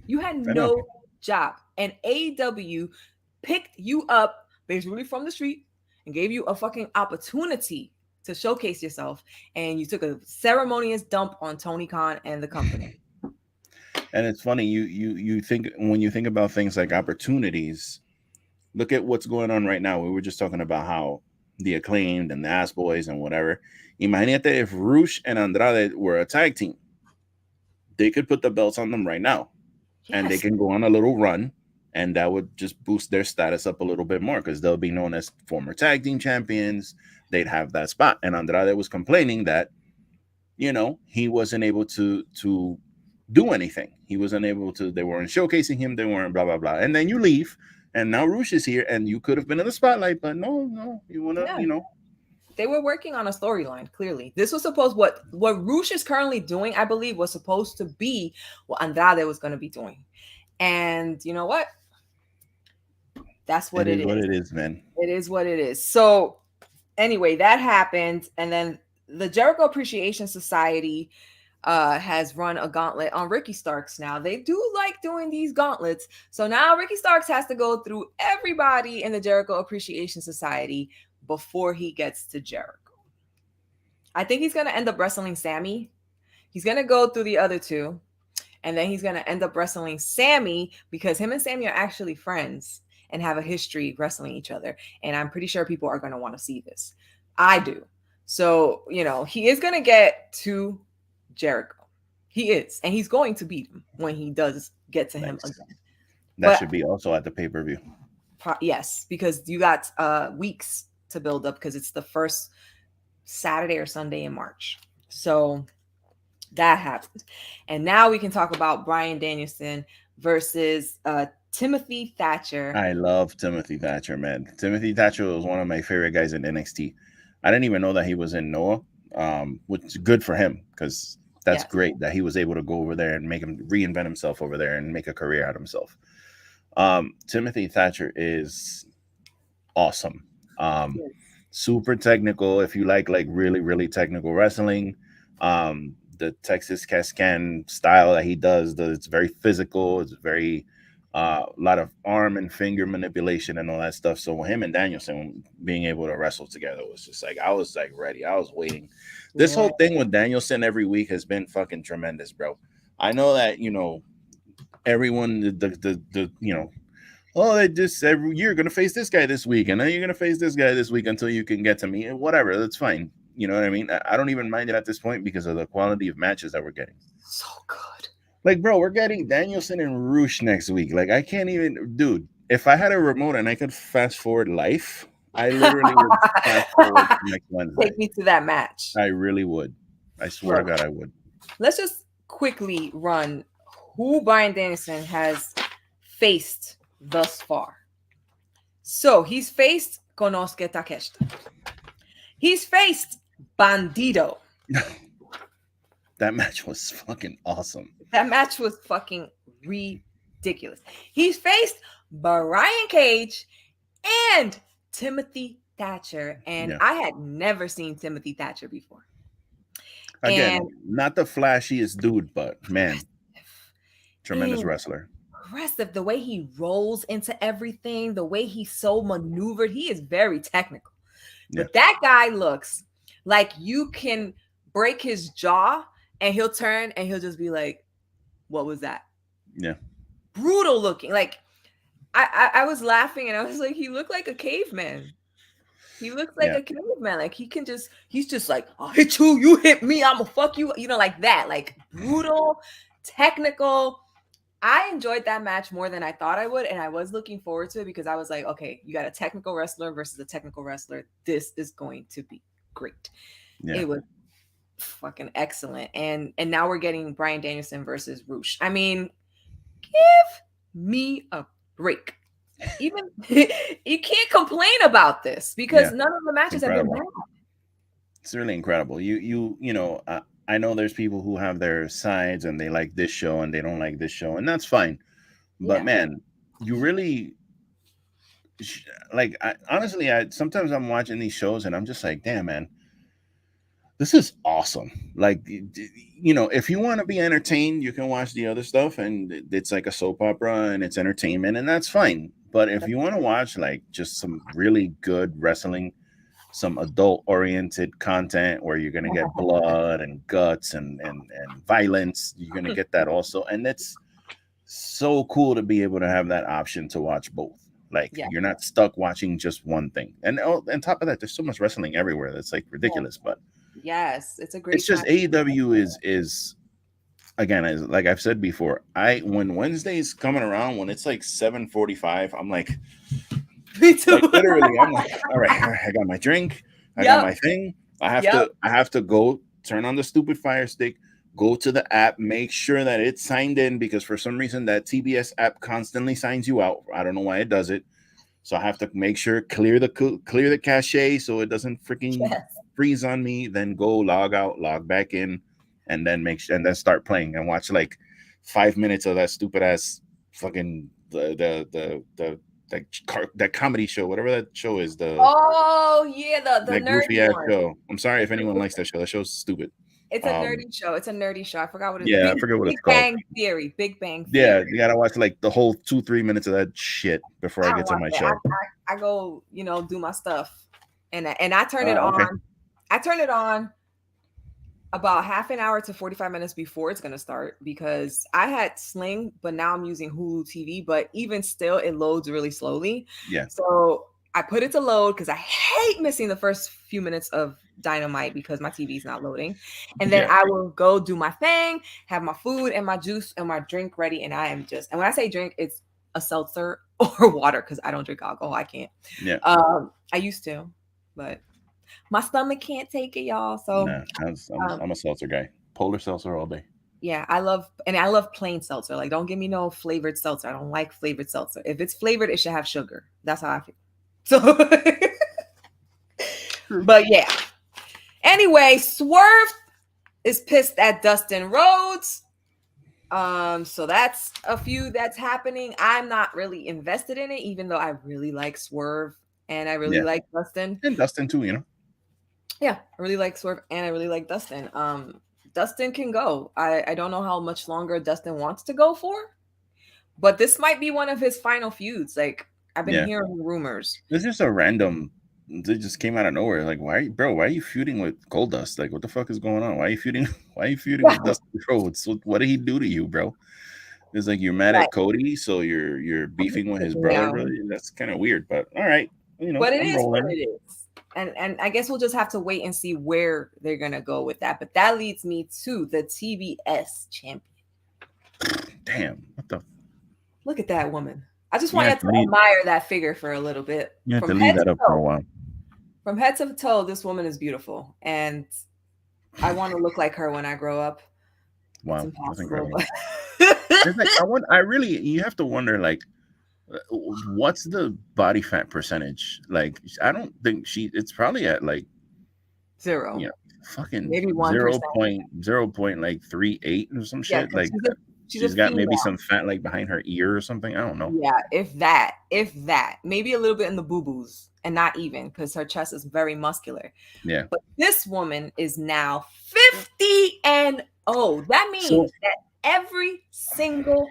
You had I know. no job. And AEW picked you up basically from the street and gave you a fucking opportunity to showcase yourself. And you took a ceremonious dump on Tony Khan and the company. And it's funny, you think when you think about things like opportunities, look at what's going on right now. We were just talking about how the Acclaimed and the Ass Boys and whatever. Imagínate if Rush and Andrade were a tag team. They could put the belts on them right now. And they Yes. can go on a little run, and that would just boost their status up a little bit more because they'll be known as former tag team champions. They'd have that spot. And Andrade was complaining that, he wasn't able to do anything. He wasn't able to, they weren't showcasing him, they weren't blah blah blah. And then you leave, and now Rush is here, and you could have been in the spotlight, but no, you wanna, Yeah. They were working on a storyline, clearly. This was supposed, what Rush is currently doing, I believe, was supposed to be what Andrade was going to be doing. And you know what? That's what it it is what is. it is, man. It is what it is. So anyway, that happened. And then the Jericho Appreciation Society has run a gauntlet on Ricky Starks now. They do like doing these gauntlets. So now Ricky Starks has to go through everybody in the Jericho Appreciation Society before he gets to Jericho. I think he's going to end up wrestling Sammy. He's going to go through the other two. And then he's going to end up wrestling Sammy because him and Sammy are actually friends and have a history wrestling each other. And I'm pretty sure people are going to want to see this. I do. So, he is going to get to Jericho. He is. And he's going to beat him when he does get to him again. That should be also at the pay-per-view. Yes, because you got weeks to build up because it's the first Saturday or Sunday in March. So that happened. And now we can talk about Bryan Danielson versus Timothy Thatcher. I love Timothy Thatcher, man. Timothy Thatcher was one of my favorite guys in NXT. I didn't even know that he was in Noah, which is good for him because that's great that he was able to go over there and make him reinvent himself over there and make a career out of himself. Timothy Thatcher is awesome. Super technical. If you like really, really technical wrestling, the Texas Cascan style that he does, it's very physical. It's very a lot of arm and finger manipulation and all that stuff. So him and Danielson being able to wrestle together was just like, I was like ready. I was waiting. This whole thing with Danielson every week has been fucking tremendous, bro. I know that, everyone, they just every year gonna face this guy this week, and then you're gonna face this guy this week until you can get to me, and whatever, that's fine. You know what I mean? I don't even mind it at this point because of the quality of matches that we're getting. So good. Like, bro, we're getting Danielson and Rush next week. Like, I can't even, dude. If I had a remote and I could fast forward life, I literally would fast forward to next Wednesday. Take me to that match. I really would. I swear to God, I would. Let's just quickly run who Bryan Danielson has faced thus far. So he's faced Konosuke Takeshita. He's faced Bandido. That match was fucking awesome. That match was fucking ridiculous. He's faced Brian Cage and Timothy Thatcher. And I had never seen Timothy Thatcher before. Again, not the flashiest dude, but man, tremendous wrestler. Aggressive. The way he rolls into everything, the way he's so maneuvered, he is very technical. But that guy looks like you can break his jaw and he'll turn and he'll just be like, what was that? Yeah. Brutal looking. Like, I was laughing and I was like, he looked like a caveman. He looks like a caveman. Like, he's just like, I'll hit you, you hit me, I'm gonna fuck you. Like that. Like, brutal, technical. I enjoyed that match more than I thought I would. And I was looking forward to it because I was like, okay, you got a technical wrestler versus a technical wrestler. This is going to be great. Yeah. It was fucking excellent. And now we're getting Bryan Danielson versus Roosh. I mean, give me a break. Even you can't complain about this because Yeah, none of the it's matches have been incredible. bad. It's really incredible. You know, I know there's people who have their sides and they like this show and they don't like this show, and that's fine. But Yeah. man, you really like. Honestly, I sometimes I'm watching these shows and I'm just like, damn, man, this is awesome. Like, you know, if you want to be entertained, you can watch the other stuff, and it's like a soap opera and it's entertainment, and that's fine. But if you want to watch like just some really good wrestling, some adult oriented content where you're gonna get blood and guts and violence, you're gonna get that also, and it's so cool to be able to have that option to watch both. Like Yeah. you're not stuck watching just one thing. And on top of that, there's so much wrestling everywhere that's like ridiculous. But Yes, it's a it's great time. just AEW is again, as like I've said before, I when Wednesday's coming around, when it's like 7:45, I'm like Me too. literally, I'm like, all right, I got my drink, I got Yep. my thing. Yep. I have to go turn on the stupid Fire Stick, go to the app, make sure that it's signed in because for some reason that TBS app constantly signs you out. I don't know why it does it. So I have to make sure clear the cache so it doesn't freaking Yes. freeze on me. Then go log out, log back in, and then and then start playing and watch like 5 minutes of that stupid ass fucking that comedy show, whatever that show is, Oh yeah, the that goofy nerdy ass one. show. I'm sorry if anyone likes that show. That show's stupid. It's a Um, nerdy show. It's a nerdy show. I forgot what it's. yeah, I forget what Big it's called. Bang Theory. Big Bang Yeah, Theory. you gotta watch like the whole 2-3 minutes of that shit before I I don't get to watch my that. show. I go, do my stuff, and I turn it Okay. on. I turn it on about half an hour to 45 minutes before it's gonna start because I had Sling, but now I'm using Hulu TV. But even still, it loads really slowly. Yeah. So I put it to load because I hate missing the first few minutes of Dynamite because my TV is not loading. And then Yeah. I will go do my thing, have my food and my juice and my drink ready. And I am just, and when I say drink, it's a seltzer or water because I don't drink alcohol. I can't. Yeah. I used to, but my stomach can't take it, y'all. So Nah, um, I'm a seltzer guy. Polar seltzer all day. yeah, I love plain seltzer. Like, don't give me no flavored seltzer. I don't like flavored seltzer. If it's flavored, it should have sugar. That's how I feel. So, but yeah. Anyway, Swerve is pissed at Dustin Rhodes. So that's a feud that's happening. I'm not really invested in it, even though I really like Swerve and I really like Dustin. And Dustin too, you know. Yeah, I really like Swerve and I really like Dustin. Dustin can go. I don't know how much longer Dustin wants to go for, but this might be one of his final feuds. Like, I've been hearing rumors. This is just a random. It just came out of nowhere. Like, why, bro? Why are you feuding with Goldust? Like, what the fuck is going on? Why are you feuding? Why are you feuding with Dustin Rhodes? What did he do to you, bro? It's like you're mad Right. at Cody, so you're beefing with his brother. Bro. That's kind of weird, but all right. You know, but it I'm is rolling. what it is. And I guess we'll just have to wait and see where they're gonna go with that. But that leads me to the TBS champion. Damn, what the? Look at that woman. I just want you to admire that figure for a little bit. You have to leave that up for a while. From head to toe, this woman is beautiful, and I want to look like her when I grow up. Wow, it's impossible. It's like, you have to wonder, like, what's the body fat percentage? Like, I don't think it's probably at like 0. You know, fucking maybe 1%. 0.38 or some shit. Like, she's got maybe some fat like behind her ear or something. I don't know. Yeah, if that, maybe a little bit in the boo-boos, and not even because her chest is very muscular. Yeah. But this woman is now 50-0. That means that every single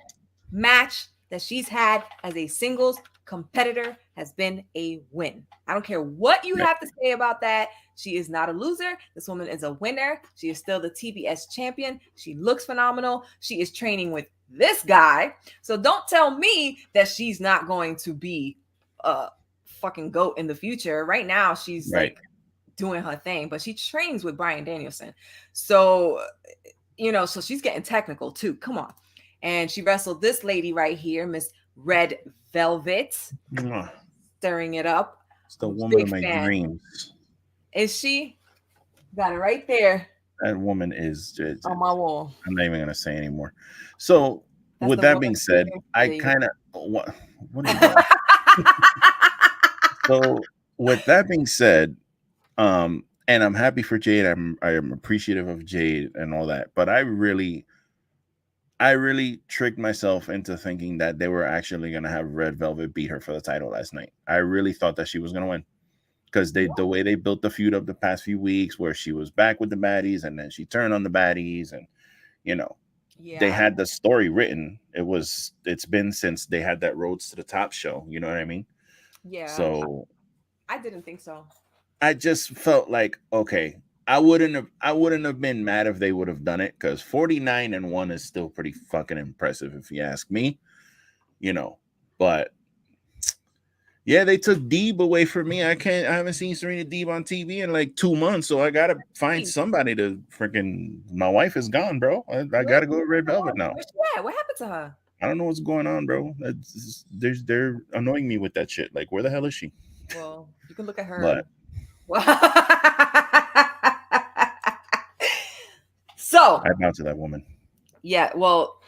match that she's had as a singles competitor has been a win. I don't care what you have to say about that. She is not a loser. This woman is a winner. She is still the TBS champion. She looks phenomenal. She is training with this guy. So don't tell me that she's not going to be a fucking GOAT in the future. Right now, she's like doing her thing, but she trains with Bryan Danielson. So, so she's getting technical too. Come on. And she wrestled this lady right here, Miss Red Velvet, stirring it up. It's the woman of my dreams. Is she? Got it right there. That woman is. on my wall. I'm not even gonna say anymore. So, That's with the that woman being who said, I gave kind of what are you doing? So, with that being said, and I'm happy for Jade. I am appreciative of Jade and all that. But I really tricked myself into thinking that they were actually gonna have Red Velvet beat her for the title last night. I really thought that she was gonna win because the way they built the feud up the past few weeks, where she was back with the baddies and then she turned on the baddies, and you know they Yeah, had the story written. It's been since they had that Roads to the Top show. You know what I mean? yeah. So I didn't think so. I just felt like, okay, I wouldn't have been mad if they would have done it, because 49-1 is still pretty fucking impressive if you ask me, you know. But yeah, they took Deeb away from me. I haven't seen Serena Deeb on TV in like 2 months, so I gotta find Hey, somebody to freaking. My wife is gone, bro. I gotta go to Red Velvet now. where's she at? What happened to her? I don't know what's going on, bro. They're annoying me with that shit. Like, where the hell is she? Well, you can look at her. But So, I bow to that woman. yeah, well,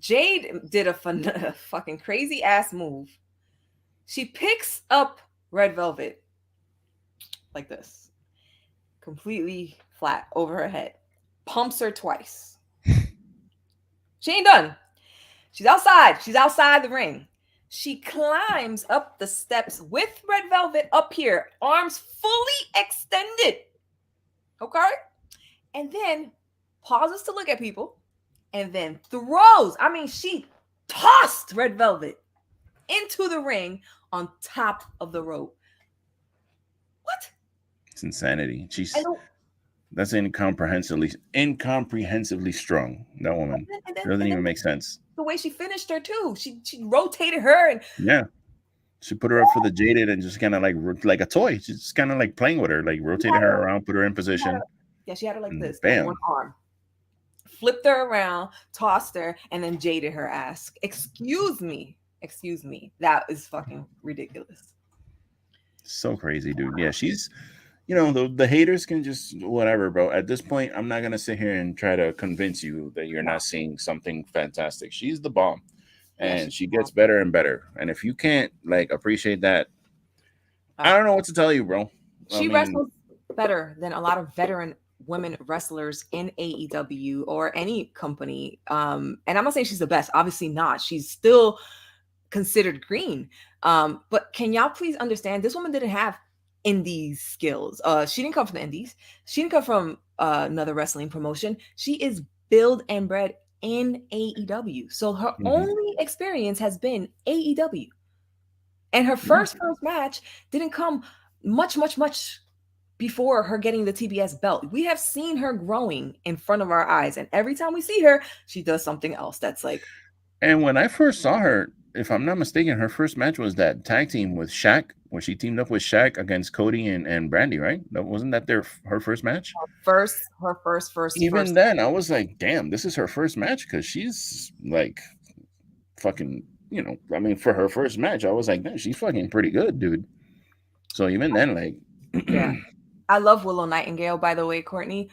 Jade did a fucking crazy ass move. She picks up Red Velvet like this, completely flat over her head, pumps her twice. She ain't done. She's outside. She's outside the ring. She climbs up the steps with Red Velvet up here, arms fully extended. Okay? And then pauses to look at people and then throws. I mean, she tossed Red Velvet into the ring on top of the rope. What? It's insanity. That's incomprehensibly strong. That woman doesn't even make sense. The way she finished her too. She rotated her and Yeah, she put her up for the Jaded and just kind of like a toy. She's just kind of like playing with her, like rotated her around, put her in position. She had her like this, bam, one arm. Flipped her around, tossed her, and then jaded her ass. Excuse me. That is fucking ridiculous. So crazy, dude. Yeah, she's, the haters can just whatever, bro. At this point, I'm not gonna sit here and try to convince you that you're not seeing something fantastic. She's the bomb, and she gets better and better. And if you can't like appreciate that, I don't know what to tell you, bro. She wrestles better than a lot of veteran women wrestlers in AEW or any company. And I'm not saying she's the best. Obviously not. She's still considered green. But can y'all please understand, this woman didn't have indies skills. She didn't come from the indies. She didn't come from another wrestling promotion. She is billed and bred in AEW. So her only experience has been AEW. And her first match didn't come much before her getting the TBS belt. We have seen her growing in front of our eyes. And every time we see her, she does something else that's like. And when I first saw her, if I'm not mistaken, her first match was that tag team with Shaq, where she teamed up with Shaq against Cody and Brandy, right? Wasn't that her first match? Her first. Even then, I was like, damn, this is her first match, because she's like fucking, I mean, for her first match, I was like, man, she's fucking pretty good, dude. So even then, like, yeah. I love Willow Nightingale, by the way, Courtney.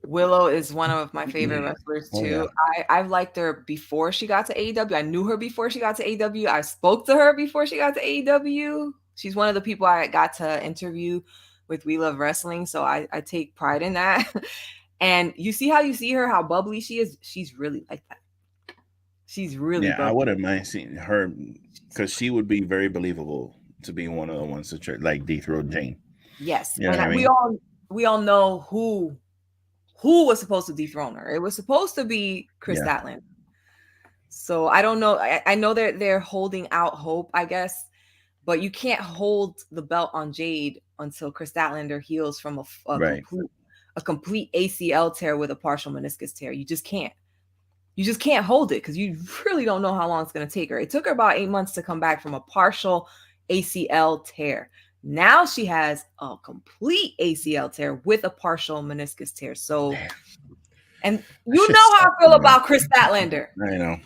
Willow is one of my favorite wrestlers too. Yeah. I've liked her before she got to AEW. I knew her before she got to AEW. I spoke to her before she got to AEW. She's one of the people I got to interview with We Love Wrestling, so I take pride in that. And you see her, how bubbly she is. She's really like that. She's really bubbly. I wouldn't mind seeing her, because she would be very believable to be one of the ones to like dethrone Jane. Yes, and I mean? we all know who was supposed to dethrone her. It was supposed to be Chris Statlander. So I don't know. I know they're holding out hope, I guess, but you can't hold the belt on Jade until Chris Statlander heals from a complete ACL tear with a partial meniscus tear. You just can't. You just can't hold it, because you really don't know how long it's going to take her. It took her about 8 months to come back from a partial ACL tear. Now she has a complete ACL tear with a partial meniscus tear. So, and you know how I feel about Chris Statlander. I know.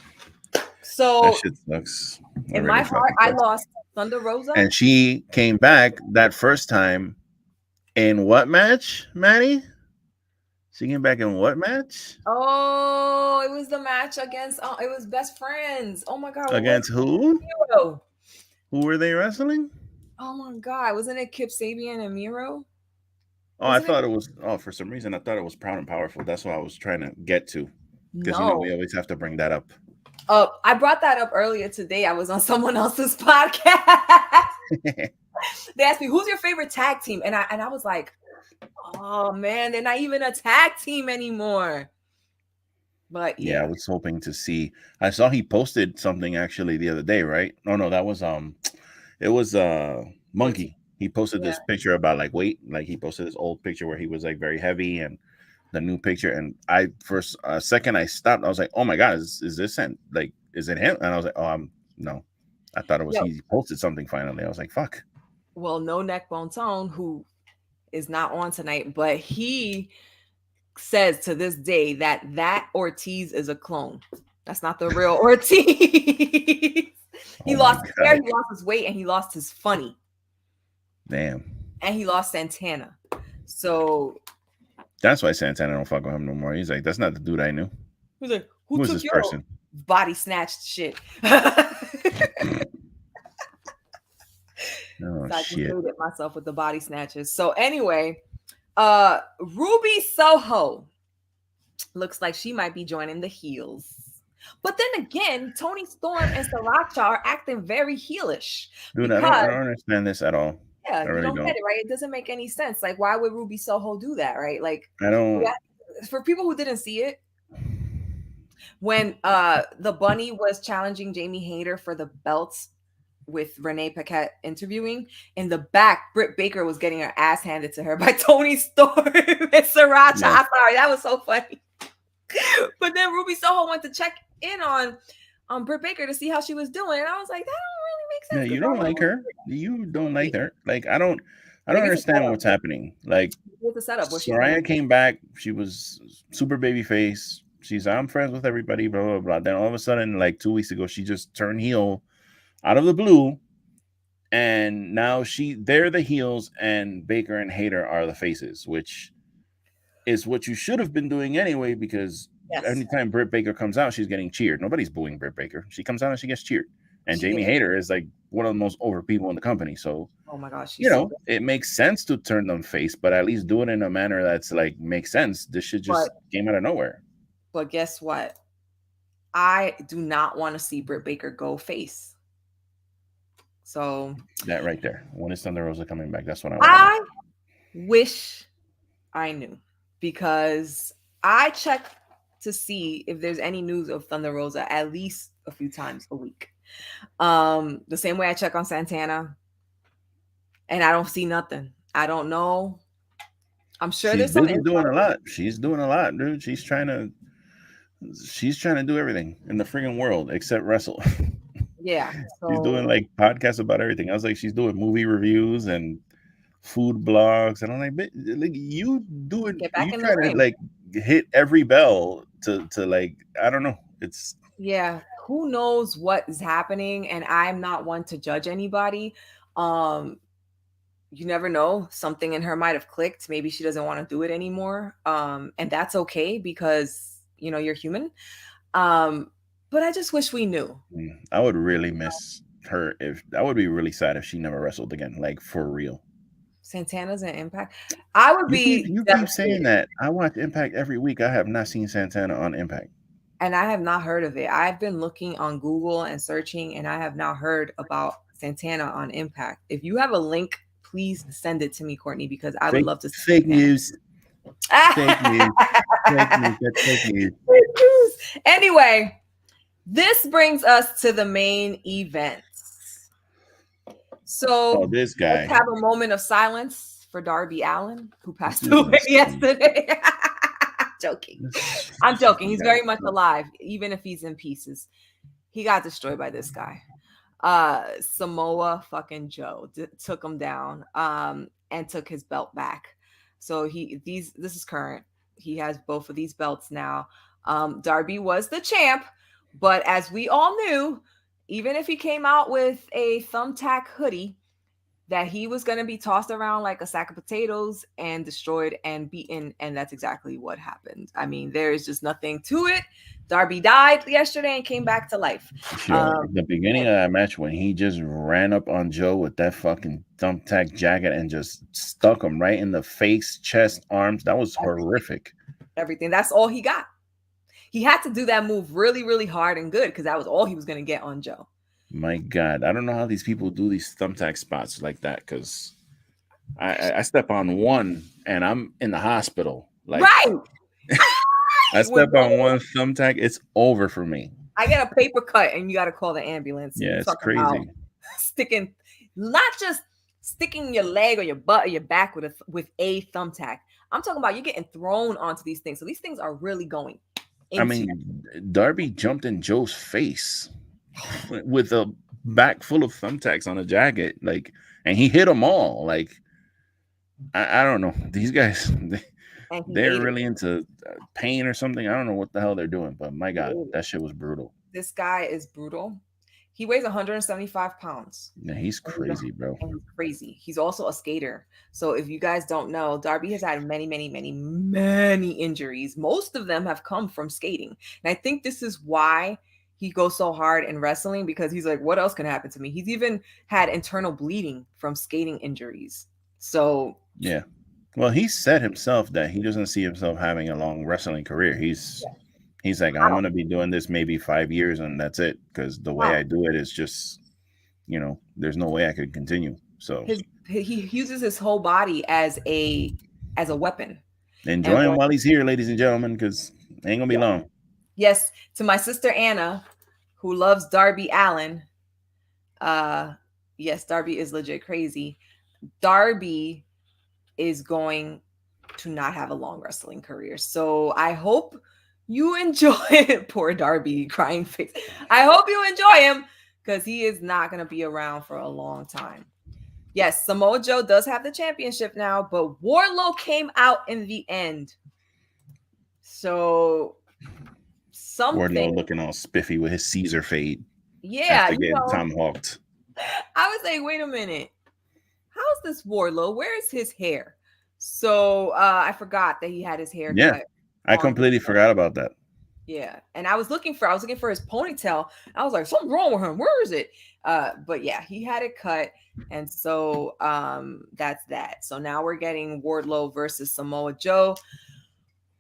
So that shit sucks. In my heart, I lost Thunder Rosa, and she came back that first time In what match, Maddy? She came back in what match? Oh, it was the match against. It was best friends. Oh my god, what was Against who? Miro? Who were they wrestling? Oh my god, wasn't it Kip Sabian and Miro? Oh, I Wasn't it? thought it was. Oh, for some reason, I thought it was Proud and Powerful. That's what I was trying to get to. Because we No. always have to bring that up. I brought that up earlier today. I was on someone else's podcast. They asked me, "Who's your favorite tag team?" And I was like, "Oh man, they're not even a tag team anymore." But Yeah, I yeah, was hoping to see. I saw he posted something actually the other day, right? No, no, that was it was Ortiz. Monkey. He posted Yeah. this picture about like weight, like he posted this old picture where he was like very heavy, and the new picture. And I first a second I stopped. I was like, oh my god, is this and like is it him? And I was like, oh, no, I thought it was Yo, he posted something finally. I was like, fuck. well, no neck bone tone, who is not on tonight, but he says to this day that Ortiz is a clone. That's not the real Ortiz. He Oh my lost his hair, god, he lost his weight, and he lost his funny, damn. and he lost Santana. So That's why Santana don't fuck with him no more. He's like, that's not the dude I knew. who's like, who Who is took this your person? body snatched shit? Oh So I shit. concluded myself with the body snatchers. So anyway, Ruby Soho looks like she might be joining the heels. But then again, Tony Storm and Sriracha are acting very heelish Dude, I because don't understand this at all. yeah, I you really don't get don't. it, right? It doesn't make any sense. Like, why would Ruby Soho do that, right? Like, I don't. for people who didn't see it, when the bunny was challenging Jamie Hayter for the belts with Renee Paquette interviewing, in the back, Britt Baker was getting her ass handed to her by Tony Storm and Sriracha. Yeah, I'm sorry, that was so funny. But then Ruby Soho went to check in on Britt Baker to see how she was doing, and I was like, that don't really make yeah. sense You because don't normally like her. You don't like her. Like I don't maybe it's a understand setup. what's happening. Like Maybe it's a setup where she's gonna. Soraya came back. She was super baby face. She's I'm friends with everybody. Blah blah blah. Then all of a sudden, like 2 weeks ago, she just turned heel out of the blue, and now they're the heels, and Baker and Hater are the faces, which is what you should have been doing anyway, because Yes, anytime Britt Baker comes out, she's getting cheered. Nobody's booing Britt Baker. She comes out and she gets cheered. And she Jamie is. Hayter is like one of the most over people in the company. So, Oh my gosh, she's so good. it makes sense to turn them face, but at least do it in a manner that's like makes sense. This shit But just came out of nowhere. guess what? I do not want to see Britt Baker go face. So That right there. When is Thunder Rosa coming back? That's what I want to know. I wish I knew because I check to see if there's any news of Thunder Rosa at least a few times a week. The same way I check on Santana, and I don't see nothing. I don't know. I'm sure She's there's some busy doing a info. lot. She's doing a lot, dude. She's trying to do everything in the friggin' world except wrestle. Yeah. She's doing So like podcasts about everything. I was like, she's doing movie reviews and food blogs, and I'm like, like get back you in the trying to ring. like hit every bell to like I don't know. It's Yeah. Who knows what is happening? And I'm not one to judge anybody. Um, you never know. Something in her might have clicked. Maybe she doesn't want to do it anymore. And that's okay because you're human. Um, but I just wish we knew. I would really miss her if I would be really sad if she never wrestled again, like for real. Santana's an impact. I would be You keep saying devastated. that. I watch Impact every week. I have not seen Santana on Impact. And I have not heard of it. I've been looking on Google and searching, and I have not heard about Santana on Impact. If you have a link, please send it to me, Courtney, because I would Fake love to see fake Santana. news. Fake news. Fake news. That's fake news. Anyway, this brings us to the main events. Oh, So this let's guy. have a moment of silence for Darby Allin, who This passed dude's away insane. yesterday. Joking. I'm joking. He's Yeah. very much alive, even if he's in pieces. He got destroyed by this guy. Samoa fucking Joe took him down and took his belt back. So this is current. He has both of these belts now. Darby was the champ, but as we all knew, even if he came out with a thumbtack hoodie, that he was going to be tossed around like a sack of potatoes and destroyed and beaten. And that's exactly what happened. I mean, there is just nothing to it. Darby died yesterday and came back to life. Yo, the beginning of that match when he just ran up on Joe with that fucking thumbtack jacket and just stuck him right in the face, chest, arms, that was horrific. Everything. That's all he got. He had to do that move really, really hard and good because that was all he was going to get on Joe. My God, I don't know how these people do these thumbtack spots like that because I step on one and I'm in the hospital. Like, right. I step on one thumbtack, it's over for me. I get a paper cut and you got to call the ambulance. Yeah, it's crazy. Sticking, not just sticking your leg or your butt or your back with a thumbtack. I'm talking about you getting thrown onto these things. So these things are really going. I mean, Darby jumped in Joe's face with a back full of thumbtacks on a jacket, like, and he hit them all. Like, I don't know. These guys, they're really into pain or something. I don't know what the hell they're doing, but my God, that shit was brutal. This guy is brutal. He weighs 175 pounds. Yeah, he's crazy, bro. And he's crazy. He's also a skater. So if you guys don't know, Darby has had many, many, many, many injuries. Most of them have come from skating. And I think this is why he goes so hard in wrestling, because he's like, what else can happen to me? He's even had internal bleeding from skating injuries. So yeah. Well, he said himself that he doesn't see himself having a long wrestling career. He's like, I'm going to be doing this maybe 5 years and that's it. Because the way I do it is just, there's no way I could continue. So he uses his whole body as a weapon. Enjoy him while he's here, ladies and gentlemen, because it ain't going to be long. Yes, to my sister Anna, who loves Darby Allin. Yes, Darby is legit crazy. Darby is going to not have a long wrestling career. So I hope you enjoy it. Poor Darby, crying face. I hope you enjoy him because he is not going to be around for a long time. Yes, Samoa Joe does have the championship now, but Wardlow came out in the end. So Wardlow looking all spiffy with his Caesar fade. Yeah, after getting tomahawked. I was like, wait a minute. How's this Wardlow? Where is his hair? So I forgot that he had his hair cut. I completely forgot about that. Yeah, and I was looking for his ponytail. I was like, something's wrong with him. Where is it? But yeah, he had it cut, and so that's that. So now we're getting Wardlow versus Samoa Joe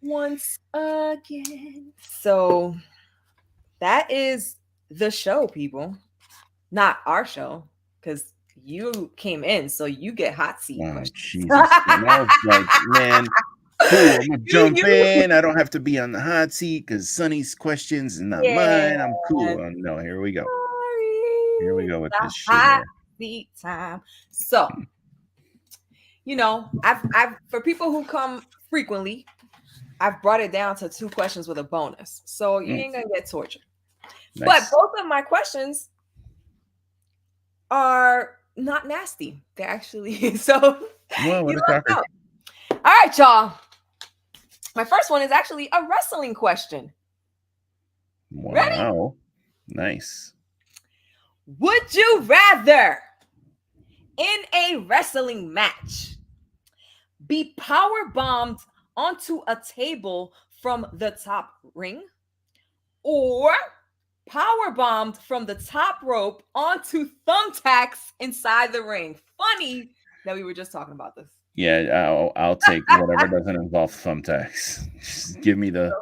once again. So that is the show, people. Not our show, because you came in, so you get hot seat questions. Jesus. And I was like, man, cool, I'm gonna jump in. I don't have to be on the hot seat because Sonny's questions is not mine. I'm cool. No, here we go. Sorry. Here we go with this shit. Hot seat time. So, I've for people who come frequently, I've brought it down to 2 questions with a bonus. So you ain't gonna get tortured. Nice. But both of my questions are not nasty. They're actually so. Well, what a cracker. All right, y'all. My first one is actually a wrestling question. Wow. Ready? Nice. Would you rather, in a wrestling match, be power bombed onto a table from the top ring, or power bombed from the top rope onto thumbtacks inside the ring? Funny that we were just talking about this. Yeah, I'll take whatever doesn't involve thumbtacks. Just give me the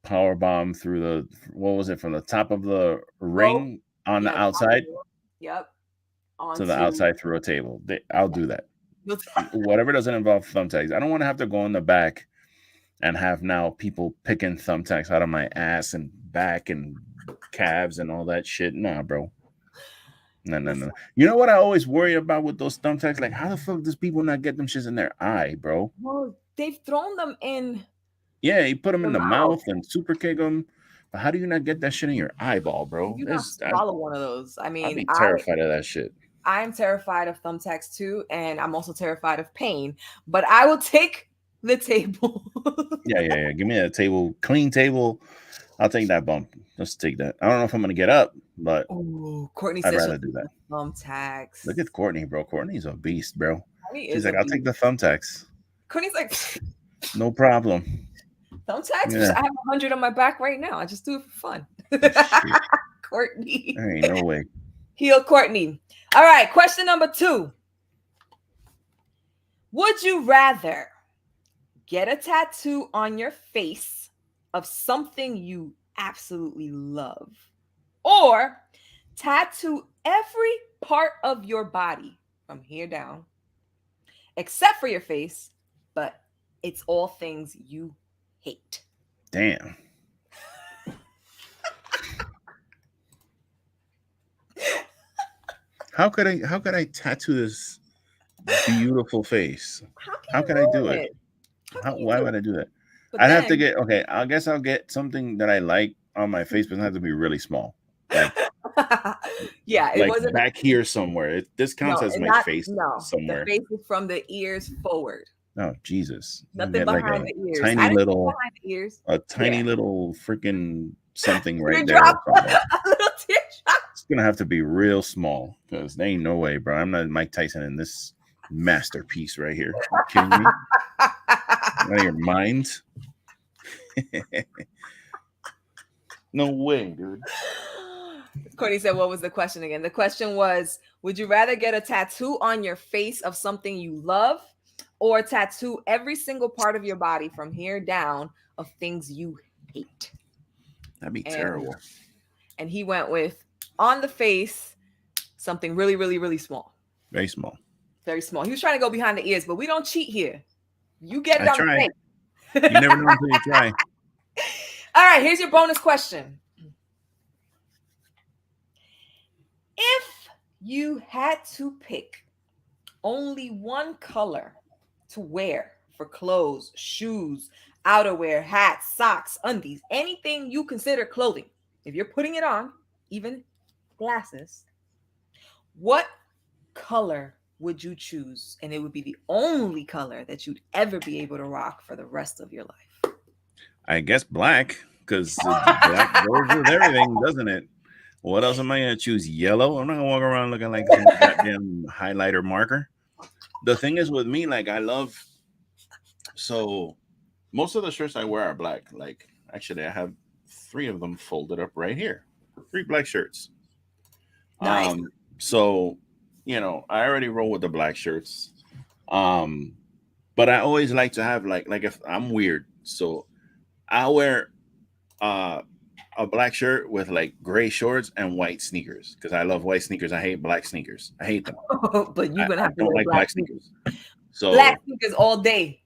power bomb through the, what was it, from the top of the ring on the outside? Yep. To the outside through a table. I'll do that. Whatever doesn't involve thumbtacks. I don't want to have to go in the back and have now people picking thumbtacks out of my ass and back and calves and all that shit. Nah, bro. No. You know what I always worry about with those thumbtacks? Like, how the fuck does people not get them shits in their eye, bro? Well, they've thrown them in. Yeah, you put them in the mouth and super kick them. But how do you not get that shit in your eyeball, bro? You not swallow one of those. I mean, I'd be terrified of that shit. I'm terrified of thumbtacks too, and I'm also terrified of pain. But I will take the table. Yeah. Give me a table, clean table. I'll take that bump. Let's take that. I don't know if I'm gonna get up, but Courtney I'd says rather do that. thumbtacks. Look at Courtney, bro. Courtney's a beast, bro. Courtney She's is like, a I'll take the beast. thumbtacks. Courtney's like, No problem. thumbtacks? Yeah. I have 100 on my back right now. I just do it for fun. Shit. Courtney. There ain't no way. Heel Courtney. All right, question number 2. Would you rather get a tattoo on your face of something you absolutely love, or tattoo every part of your body from here down, except for your face, but it's all things you hate? Damn. How could I tattoo this beautiful face? How can I do it? Why would I do that? But I'd have to get I guess I'll get something that I like on my face, but it doesn't have to be really small. Like yeah, it like wasn't back here somewhere. This counts as my face somewhere. The face is from the ears forward. Oh Jesus! Nothing behind the ears. Tiny little behind the ears. A tiny little freaking something right there. A little teardrop. It's gonna have to be real small because there ain't no way, bro. I'm not Mike Tyson in this masterpiece right here. You kidding me? Out of your mind? No way, dude. Courtney said, what was the question again? The question was, would you rather get a tattoo on your face of something you love, or tattoo every single part of your body from here down of things you hate? That'd be terrible. And he went with, on the face, something really, really, really small. Very small. Very small. He was trying to go behind the ears, but we don't cheat here. You get it on the face. You never know until you try. All right, here's your bonus question. If you had to pick only one color to wear for clothes, shoes, outerwear, hats, socks, undies, anything you consider clothing, if you're putting it on, even glasses, what color would you choose? And it would be the only color that you'd ever be able to rock for the rest of your life. I guess black, because black goes with everything, doesn't it? What else am I going to choose? Yellow? I'm not going to walk around looking like some goddamn highlighter marker. The thing is with me, like, so most of the shirts I wear are black. Like, actually, I have 3 of them folded up right here. 3 black shirts. Nice. So, I already roll with the black shirts. But I always like to have, like if I'm weird, so I wear a black shirt with like gray shorts and white sneakers because I love white sneakers. I hate black sneakers. I hate them. But you're gonna have to don't like black sneakers. So black sneakers all day.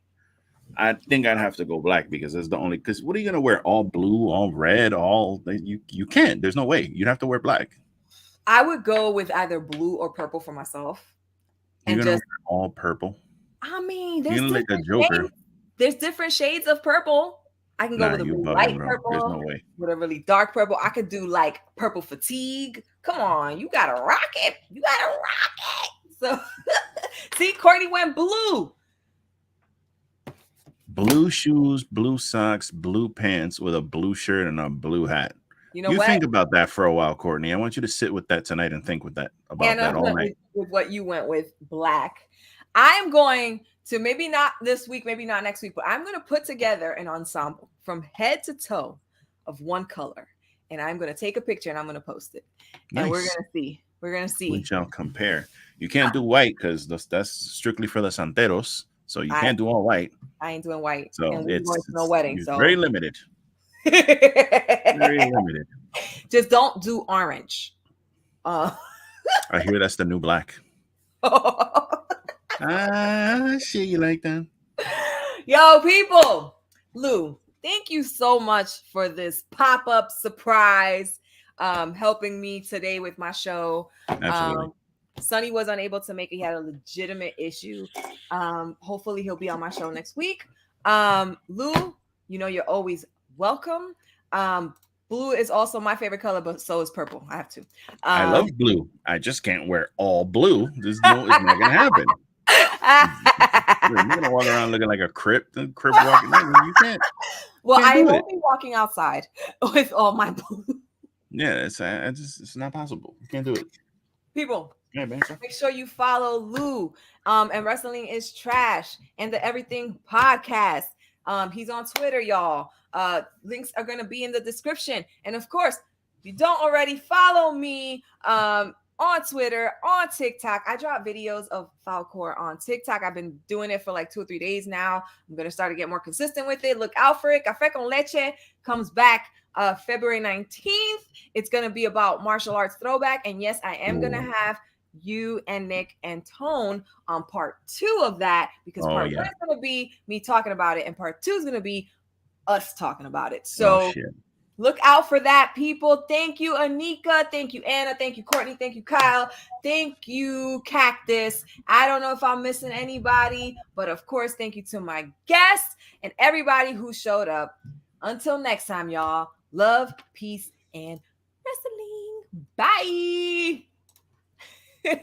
I think I'd have to go black because it's the only. Because what are you gonna wear? All blue, all red, all you can't. There's no way. You'd have to wear black. I would go with either blue or purple for myself. You're gonna wear all purple. I mean, you're gonna like a Joker. Shades. There's different shades of purple. I can go with a really light purple. There's no way. With a really dark purple. I could do like purple fatigue. Come on, you gotta rock it. You gotta rock it. So see, Courtney went blue. Blue shoes, blue socks, blue pants with a blue shirt and a blue hat. You think about that for a while, Courtney. I want you to sit with that tonight and think about that all night. With what you went with, black. I'm going to, maybe not this week, maybe not next week, but I'm going to put together an ensemble from head to toe of one color. And I'm going to take a picture and I'm going to post it. Nice. And we're going to see. We shall compare. You can't do white because that's strictly for the Santeros. So you can't do all white. I ain't doing white. So it's no wedding. It's so very limited. Very limited. Just don't do orange. I hear that's the new black. Shit, you like that? Yo, people. Lou, thank you so much for this pop-up surprise, helping me today with my show. Absolutely. Sonny was unable to make it. He had a legitimate issue. Hopefully he'll be on my show next week. Lou, you're always welcome. Blue is also my favorite color, but so is purple. I have to. I love blue. I just can't wear all blue. It's not gonna happen. You're gonna walk around looking like a crip walking. You can't. Well, Can't I do it. won't be walking outside with all my Yeah, it's not possible. You can't do it. people. Yeah, man. Make sure you follow Lou. And Wrestling is Trash and the Everything Podcast. He's on Twitter, y'all. Links are gonna be in the description. And of course, if you don't already follow me, on Twitter, on TikTok. I drop videos of Falcor on TikTok. I've been doing it for like 2 or 3 days now. I'm gonna start to get more consistent with it. Look out for it. Café con Leche comes back February 19th. It's gonna be about martial arts throwback. And yes, I am gonna have you and Nick and Tone on part 2 of that, because part 1 is going to be me talking about it and part 2 is going to be us talking about it. So look out for that, people. Thank you, Anika. Thank you, Anna. Thank you, Courtney. Thank you, Kyle. Thank you, Cactus. I don't know if I'm missing anybody, but of course, thank you to my guests and everybody who showed up. Until next time, y'all. Love, peace, and wrestling. Bye.